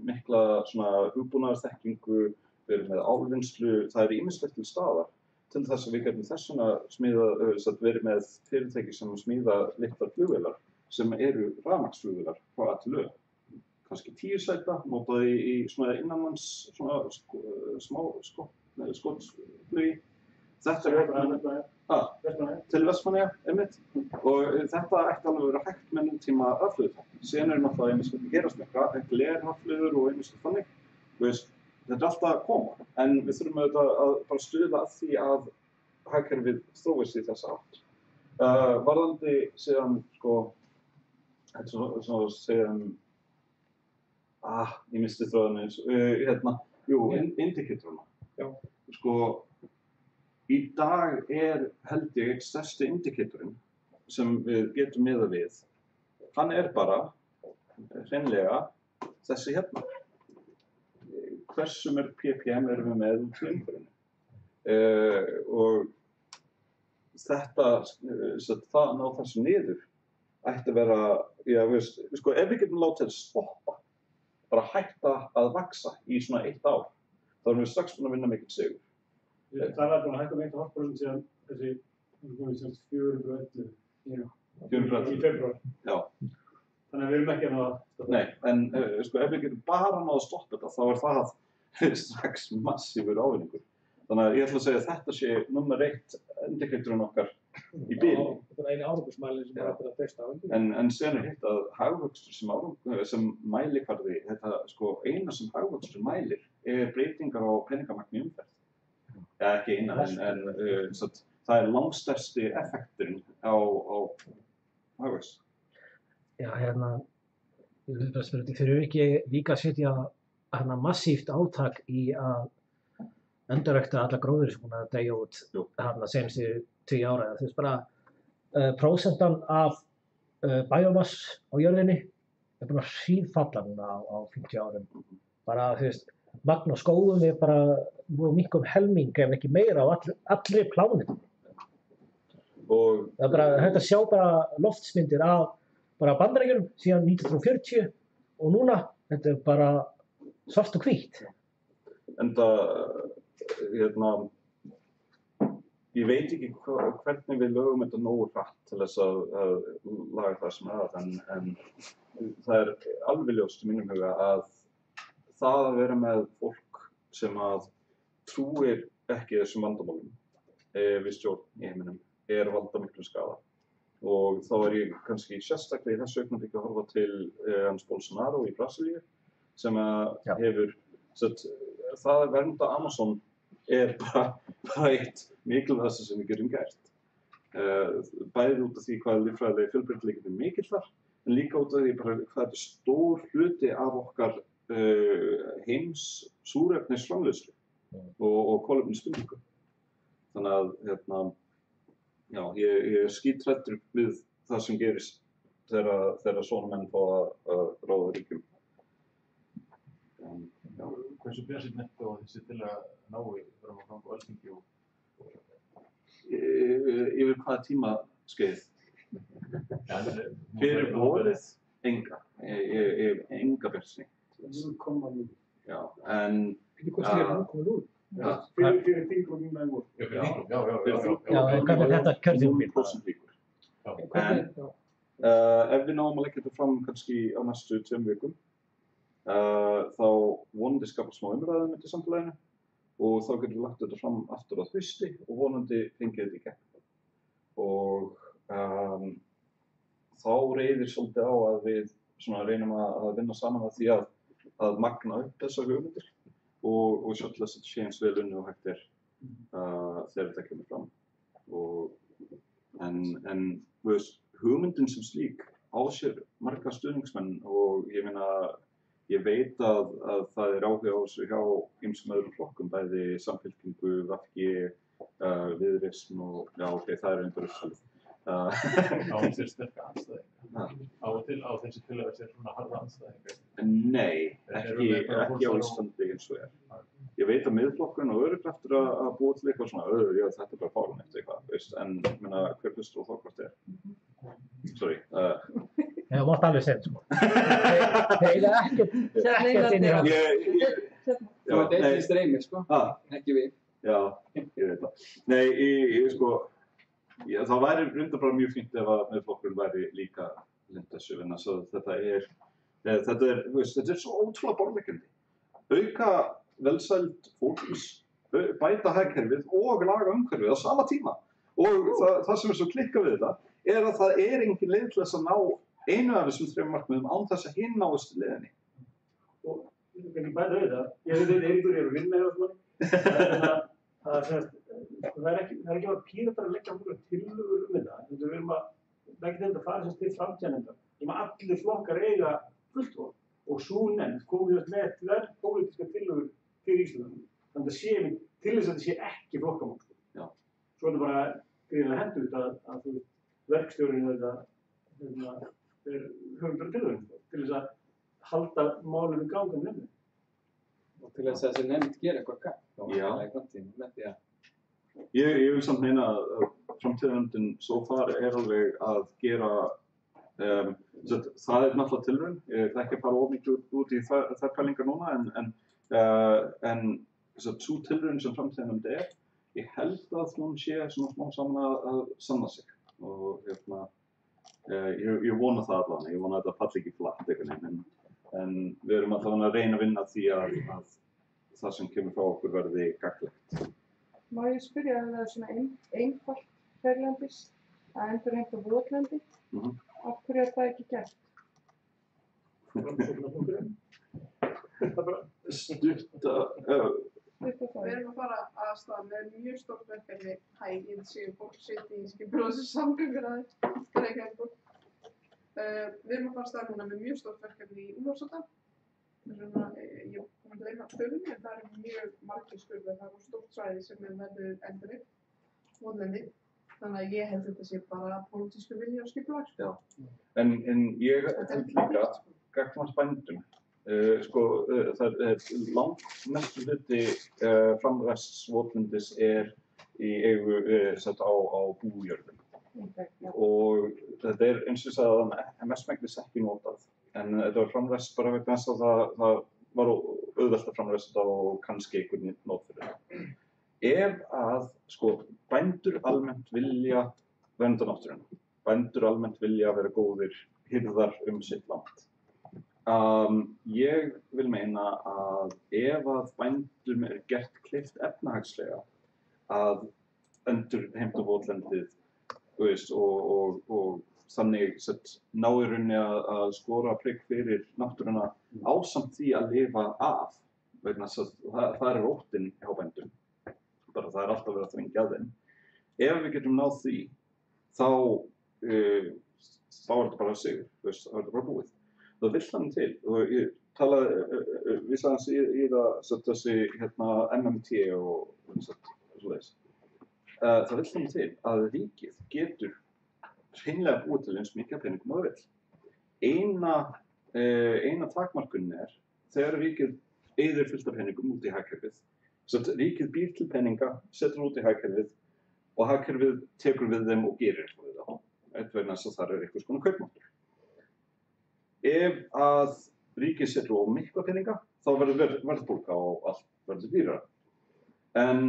mikla hugbúnaðarþekkingu, við erum með álvinnslu, það er ýmislegt til staðar til þess að við getum þessuna verið með fyrirtæki sem smíða litlar flugvélar sem eru rafmagnsflugvélar frá A til Ö. Kannski 10 sæta, notaði í innanlands skotsflugi. Þetta til Vestmannaeyja, einmitt. Og þetta ætti alveg að vera hægt með nútíma rafhlöðutækni. Síðan náttúrulega ýmislegt að gerast með glerrafhlöður og ýmislegt þannig. Þetta er alltaf að koma, en við þurfum auðvitað að bara stuðla að því að hagkerfið þróist í þessa átt. Varðandi síðan, ég misti þráðan eins, indikatoruna. Í dag held ég stærsti indikatorinn sem við getum miðað við, hann bara hreinlega þessi hérna. Hversu mörg ppm erum við með út í umhverfinu og það ná þessu niður ætti að vera, ef við getum látið að stoppa, bara hætta að vaxa í svona 1 ár, þá erum við strax búin að vinna mikil sigur. Það var búin að hækka um 1,5% síðan þessi 411 í febrúar. Já. Þannig að við erum ekki að ná að stoppa. Nei, en sko ef við getum bara náð að stoppa þetta þá það strax massífur ávinningur. Þannig að ég ætla að segja að þetta sé nummer 1 indikatorinn okkar í bili. Þetta eini árangursmælinn sem hægt að treysta á. En síðan hitt að hagvöxtur sem mælikvarði, þetta sko eina sem hagvöxtur mælir breytingar á peningamagni í umferð. Ja, ekki eina, en það langstærsti effekturinn á hagvöxt. Já, ég vil bara spyrja, þurfum við ekki líka að setja massíft átak í að endurrækta alla gróður sem búin að deyja út senustu 10 ára. Þú veist bara prósentan af biomass á jörðinni búin að hríðfalla núna á 50 árum. Bara, þú veist, magn á skógum bara búin að minnka helming ef ekki meira á allri plánetu. Það bara hægt að sjá bara loftsmyndir af bara Bandaríkjunum síðan 1940 og núna þetta bara svart og hvítt. Enda ég veit ekki hvernig við lögum þetta nógu hratt til þess að laga það sem en það alveg ljóst í mínum huga að það að vera með fólk sem að trúir ekki þessum vandamálum við stjórn í heiminum valda miklu skaða. Og þá ég kannski sérstaklega í þessu augnablik að horfa til hans Bolsonaro í Brasilíu sem hefur, það að vernda Amazon bara eitt mikilvægasta sem við getum gert. Bæði út af því hvað líffræðilegi fjölbreytileiki mikill þar, en líka út af því bara hvað þetta stór hluti af okkar heims súrefnisframleiðslu og kolefnisbindingu. Þannig að já, ég skíthræddur við það sem gerist þegar svona menn fá að ráða ríkjum. Hversu bjartsýnn ertu á þessi til að ná fram á Alþingi Yfir hvaða tímaskeið? Fyrir vorið? Enga. Ég hef enga bjartsýni. 0,0. Já, en Ekki hvað sér 0,0? Fyrir þinglum núna í vor. Já, hvernig þetta kjörtímabil? 0% líkur. Ef við náum að leggja þetta fram kannski á næstu 2 vikum, þá vonandi skapast smá umræðum í samfélaginu og þá getum við lagt þetta fram aftur á hausti og vonandi fengið þetta í gegn. Og þá reiðir svolítið á að við reynum að vinna saman að því að magna upp þessar hugmyndir og svolítið að þetta sé eins vel unnið og hægt þegar þetta kemur fram. En hugmyndin sem slík á sér marga stuðningsmenn og ég veit að það áhuga á þessu hjá ýmsum öðrum flokkum, bæði Samfylkingu, VG, Viðreisn og já, ok, það einhver uppsvöld. Á þér sterka andstæðinga? Á þessi til að sér svona harða andstæðinga? Nei, ekki á Íslandi eins og Ég veit að miðflokkurinn og örukraftur að búa til eitthvað svona, já þetta bara fáránlegt eitthvað, en hver hlustur og þá hvort Sorry. Já, mátt alveg segja sko. Það ekkert inn í hann. Þú ert einn í streymi, sko, ekki við. Já, ég veit það. Nei, sko, það væri reyndar bara mjög fínt ef að miðflokkurinn væri líka lind þessu, en þetta er svo ótrúlega borðleggjandi. Auka velsæld fólks, bæta hagkerfið og laga umhverfið á sama tíma. Og það sem svo klikkað við þetta að það engin leið til þess að ná einu af þessum 3 markmiðum án þess að hinn náist leiðinni. Og ég vil ekki bæta við það. Ég veit að Eiríkur að vinna hjá svona. Það er ekki bara Píratar að leggja okkur tillögur þetta. Við erum að leggja þetta að fara til framtíðanefndar. Allir flokkar eiga fulltrúa og sú nefnd komið með þverrpólitískar tillögur fyrir Íslandi. Þannig að til þess að þetta sé ekki flokkamál. Svo er þetta bara gríðilega hendugt að verkstjórinn höfundur tillögum til þess að halda málum í gangi nefni. Og til þess að þessi nefnd gera eitthvað gagn Já. í framtíðinni með því að Ég vil samt meina að framtíðarnefndin svo far alveg að gera það náttúrulega tilraun. Ég ætla ekki að fara of mikið út í þær pælingar núna en sú tilraun sem framtíðarnefnd ég held að hún sé svona smá saman að sanna sig og ég vona það allavega, ég vona að þetta falli ekki flatt einhvern veginn en við erum allavega að reyna að vinna að því að það sem kemur frá okkur verði gagnlegt. Má ég spyrja að það er svona einfalt hérlendis að endurheimta votlendi? Af hverju er það ekki gert? Við erum að fara að stað með mjög stórt verkefni ég sé fólk sitja í skipulagðs- og samgönguráði Reykjavíkur. Við erum að fara að stað núna með mjög stórt verkefni í Úlfarsárdal. Ég kom að gleyma tölunni en það eru mjög margir skurðir, það er stórt svæði sem verður endurheimt votlendi. Þannig að ég held þetta sé bara pólitískur vilji og skipulag. Já, en ég held líka gagnvart bændum. Það er langmestu hluti framræsts votlendis í eigu sett á bújörðum. Og þetta er eins og sagði að mestmegnis ekki notað. En þetta var framræst bara vegna þess að það var auðvelt að framræsta þetta og kannski einhvern not fyrir það. Ef að bændur almennt vilja vernda náttúruna, bændur almennt vilja vera góðir hirðar sitt land. Ég vil meina að ef að bændum gert kleift efnahagslega að endurheimta votlendið og þannig ná í rauninni að skora prikk fyrir náttúruna ásamt því að lifa af vegna þess að það er óttinn hjá bændum. Bara það er alltaf verið að þrengja að þeim. Ef við getum náð því, þá er þetta bara sigur, þá er þetta bara búið. Það vill þannig til, og ég talaði, við sagðum í það þessi MMT og svoleiðis. Það vill þannig til að ríkið getur hreinlega búið til eins mikið peningum og það vill. Eina takmarkunin þegar ríkið eyðir fullt af peningum út í hagkerfið. Ríkið býr til peninga, setur út í hagkerfið og hagkerfið tekur við þeim og gerir eitthvað við það. Vegna þess að það er einhvers konar kaupmáttur. Ef að ríkið setur of mikla peninga, þá verður verðbólga og allt verður dýrara. En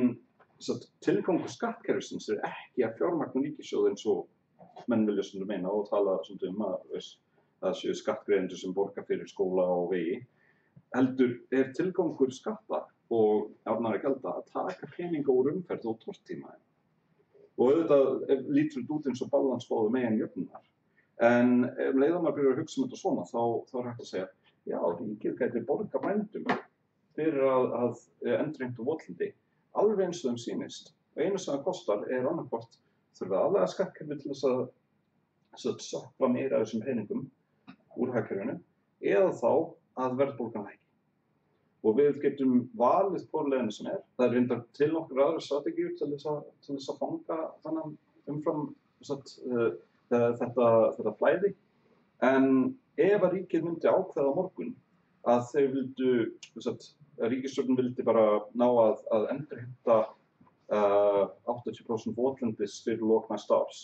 tilgangur skattkerfisins er ekki að fjármagna ríkissjóð eins og menn vilja stundum meina og tala stundum að það séu skattgreiðendur sem borga fyrir skóla og vegi. Heldur tilgangur skatta og afnara gjalda að taka peninga úr umferð og tortíma. Og auðvitað lítur þetta út eins og balansbáðu megin jöfnunar. En leiðan maður byrjar að hugsa þetta svona, þá er hægt að segja, já, ríkið gæti borga bændum fyrir að endurheimta votlendi, alveg eins og þeim sýnist. Og einu sem það kostar annaðhvort þurfa aðlega skattkerfið til þess að sökkva meira af þessum peningum úr hagkerfinu, eða þá að verðbólgan hækki. Og við getum valið hvort leiðina sem það er reyndar til nokkur aðrar strategíur til þess að fanga þannig umfram þetta flæði. En ef að ríkið myndi ákveða á morgun að þeir vildu, ríkisstjórnin vildi bara ná að endurheimta 80% votlendis fyrir lok næsta árs,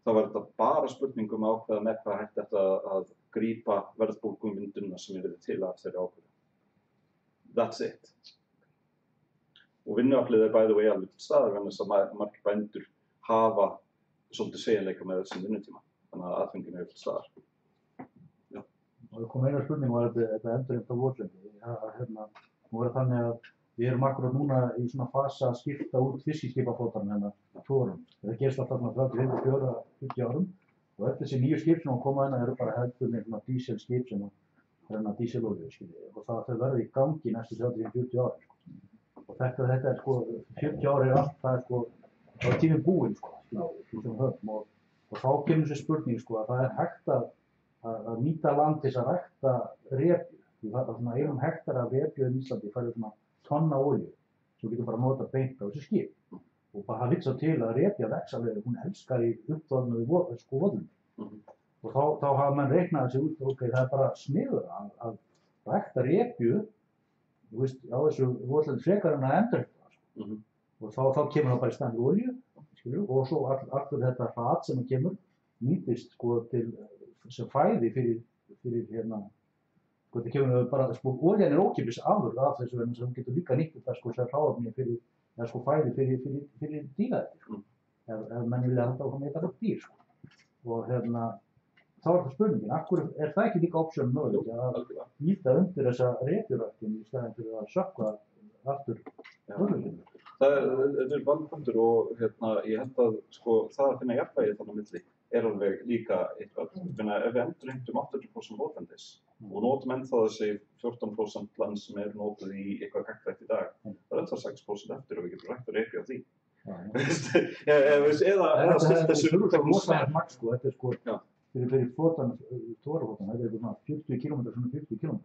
þá var þetta bara spurning að ákveða með hvað hægt þetta að grípa verðbólgumyndunina sem verið til að þeirri ákveða. That's it. Og vinnuaflið by the way alveg til staðar vegna þess að margir bændur hafa svolítið segjanleika með þessum vinnutíma. Þannig að aðfenginu til staðar. Já. Og það kom eina spurning var þetta endurheimta votlendi. Nú er þannig að við erum akkurat núna í svona fasa að skipta út fiskiskipaflotanum tórum. Það gerist alltaf 34 árum og öll þessi nýju skip sem koma eru bara hefðbundin díselskip sem brenna díselolíu, og þau verða í gangi næstu 30-40 ári. Og þetta er 40 ári allt, það er tíminn búinn, og þá kemur þessi spurning, að það er hægt að nýta land til þess að rækta repju. Svona 1 hektar af repju í Íslandi færði svona tonna olíu, sem getur bara notað beint á þessi skip. Og bara það vill svo til að repja vex alveg, hún elskar í uppþornu votlendi. Og þá hafa menn reiknað þessi út, ok, það er bara sniður að rækta repju, á þessu votlendi frekar en að endurheimta það. Og þá kemur það bara í stað olíu, og svo allur þetta hrat sem kemur nýtist sem fæði fyrir þetta kemur bara, olían er ókeypis afurð af þessu, en sem getur líka nýtt þetta sem hráefni fyrir eða sko fæði fyrir dýraætur, ef menn vilja halda áfram að éta rautt dýr, sko. Og þá það spurningin, af hverju það ekki líka option möguleiki að ýta undir þessa repjuræktun í staðinn fyrir að sökkva aftur möguleikinu? Þetta vandpunktur og ég held að sko það að finna jafnvægi þarna á milli alveg líka eitthvað. Ef við endurheimtum 80% votlendis og notum ennþá þessi 14% land sem notuð í eitthvað gagnlegt í dag, það ennþá 6% eftir og við getum rækt að repja á því. Eða stilt þessu rosalegt magn, sko, þetta sko fyrir flotan, tóraflotan, þetta svona 40 km, svona 40 km.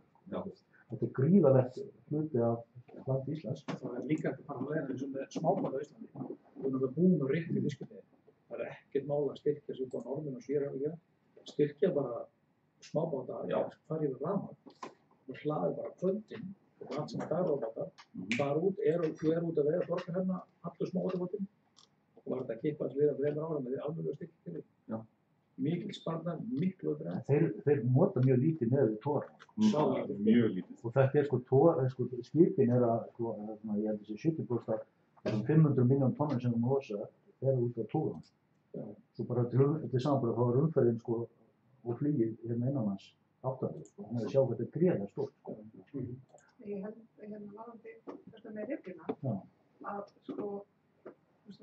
Þetta gríðarlegt hluti af landi Íslands. Það líka ekki bara að læra eins og með smábáta á Íslandi. Við búum ríkt í fiskveiði. Það ekkert mál að styrkja sig upp á Norðmenn og Svíþjóð. Styrkja bara smábáta, fara yfir rafmagn og hlaði bara kvöldin og allt sem dagráðbátar, fara út, út að veiða Borgarhöfna, allur smábátabátin og var þetta að kippa þess við að 3 ára með því alveg styrkja til því. Mikil sparnar, miklu öðru. Þeir nota mjög lítið með við tóra. Mjög lítið. Og þetta sko skipin að, ég held þessi 70% af þessum 500 miljón tonnum sem við losa út af tóra. Svo bara þetta samanbúið þá umferðin sko og flugið innanlands 800, sko. Þannig að sjá hvað þetta er gríðarlega stórt, sko. Ég held varðandi þetta með repjuna, að sko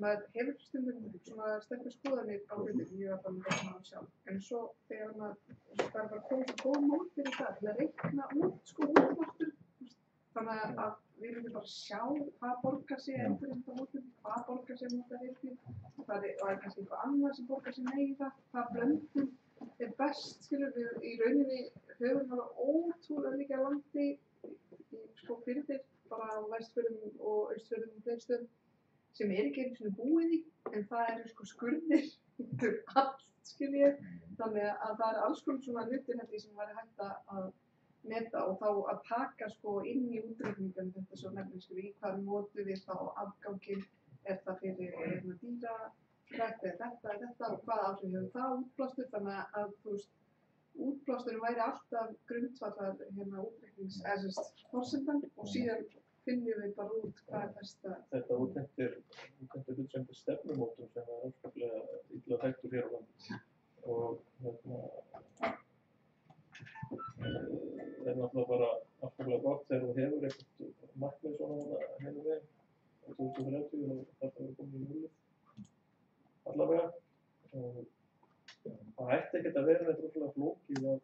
maður hefur stundum svona sterkar skoðanir á hlutum, ég var bara með það sjálf, en svo þegar það er bara komið svo góð mótir í það til að reikna út sko útblástur, þannig að við viljum bara sjá hvað borgar sig endurheimta mótum, hvað borgar sig nota reikni, það er kannski eitthvað annað sem borgar sig nei í það, hvað blöndun er best, skilur við í rauninni höfum við ótrúlega mikið landi í sko firðir, bara á Vestfjörðum og Austfjörðum og fleiri stöðum, sem ekki einu sinni búið í, en það eru sko skurðir undir allt, skilji, þannig að það er alls konar svona hlutir sem væri hægt að meta og þá að taka sko inn í útreikningum þetta svo nefnilega, skilji, í hvað notum við þá afganginn, það fyrir dýrarækt eða þetta og hvað áhrif hefur það útblástur, þannig að þú veist, útblásturinn væri alltaf grundvallar útreiknings, forsendan og síðan finnum við bara út hvað er best að... Þetta úthendir hlutsefndir stefnumótum sem er óskaplega illa þekktur hér á landi og náttúrulega bara afskaplega gott þegar þú hefur eitthvað markmið svona hefur við á 2030 og þetta verður komið í núlið allavega og það ætti ekkert að vera þetta rosalega flókið að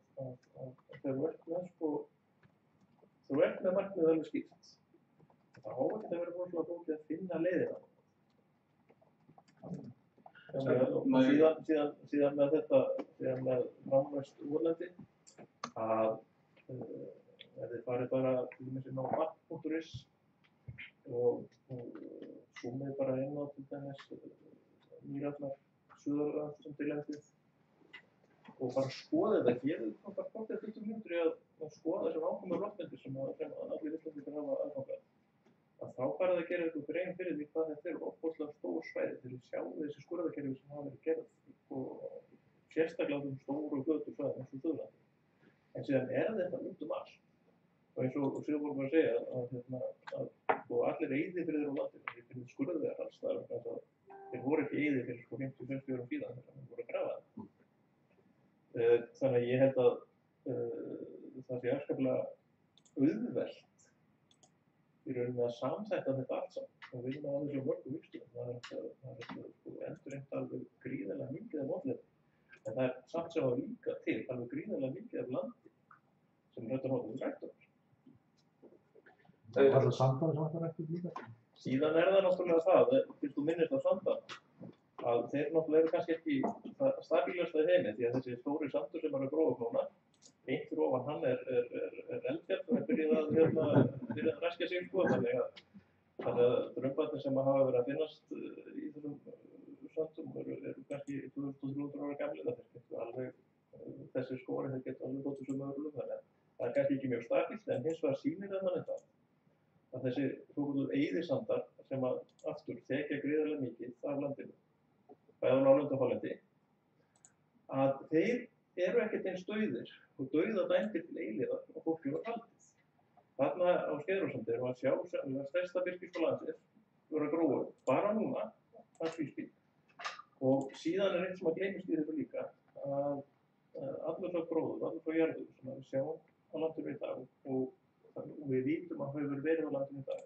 þegar þú ert með markmið alveg skýrt. Það á ekki að vera rosalega flókið að finna leiðina. Síðan með þetta, síðan með framvægst úrlendi, að ef þið farið bara til dæmis inn á mapp.is og zoomið bara inn á til dæmis Mýrarnar, Suðurland sem til lendið og bara skoðið það, gefið það bara bókið 20 að skoða þessar ákomur loftmyndir sem allir Íslandingar hafa aðgangað. Að þá farið að gera eitthvað grein fyrir því hvað þetta eru ofboðslega stór svæði til að sjá þessi skurðakerfi sem hafa verið gerð og sérstaklega um stóru og götu svæði eins og Suðurlandi. En síðan þetta út allt. Og eins og Sigurður var að segja að allir eyði fyrir þeirra á landinu, þeir fyrir skurðvegar alls staðar vegna þess að þeir voru ekki eyði fyrir 50-60 árum síðan þegar þeir voru að grafa það. Þannig að ég held að það sé afskaplega auðvelt í rauninni að samþætta þetta allt saman og vinna á þessu mörgum vígstöðum. Það er endurheimt alveg gríðarlega mikið af mótleðum, en það er samt sem að líka til alveg gríðarlega mikið af landi sem er hægt að nota til ræktunar. Það er alltaf Sandar sem þetta ræktur líka? Síðan það náttúrulega það, fyrst þú minnist á Sandar, að þeir náttúrulega eru kannski ekki það stabilasta í heimi því að þessi stóri sandur sem eru að grófa núna, einn fyrir ofan hann er eldfjall og er byrjað að ræskja sig sko, þannig að drömbarnir sem hafa verið að finnast í þessum sandum eru kannski 2300 ára gamli, það er alveg þessi skóri, þeir geta alveg gótt þessum öðrum, þannig að það er kannski ekki mjög stabilt, en hins vegar sýnir það mann þetta að þessi svokölluðu eyðisandar sem að aftur þekja gríðarlega mikið af landinu, bæði á láglendi og hálendi, að þeir eru ekkert eins dauðir og dauðadæmdir til eilífðar og fólki var haldið. Þarna á Skeiðarársandi erum við að sjá stærsta birkiskóg landsins vera að gróa bara núna, það svíspíl. Og síðan eitt sem að gleymist í þessu líka, að allur það gróður, allur það jarður sem við sjáum á landinu í dag og við vitum að hefur verið á landinu í dag.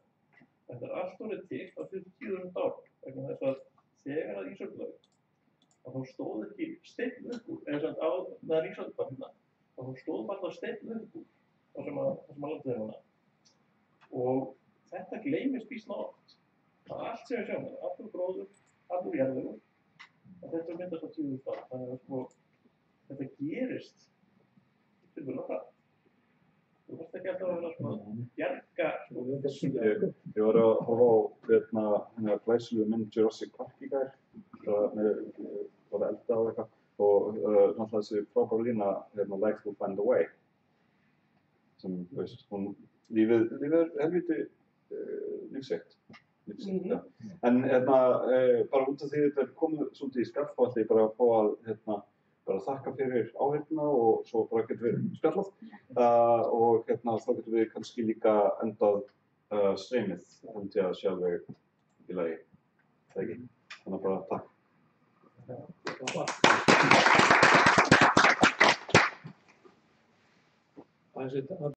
Þetta allt orðið til á 40.000 árum, vegna þess að þegar að ísöldlaug, að þá stóð ekki steinn upp úr, eða sem á meðan ísöld var hérna, að þá stóð bara steinn upp úr, þar sem að landið er hérna. Og þetta gleymist býsna oft. Það allt sem við sjáum, allur gróður, allur jarður, og þetta myndast á 10.000 árum. Þannig að þetta gerist tilbúinlega hratt. Þú veist ekki alltaf að vera bjarga. Ég var að horfa á hérna glæsilegu mynd Jurassic Park í gær. Með var að elda á eitthvað og náttúrulega þessi frábæra lína Life will find a way. Sem, veist, lífið er helviti lífsveikt. Ja. En bara út af því þetta er komið svolítið í skall, þá ætla ég bara að fá að bara þakka fyrir áheyrnina og svo bara getum við spjallað og þá getum við kannski líka endað streymið, held ég að sé alveg í lagi, það ekki? Þannig bara takk. Það er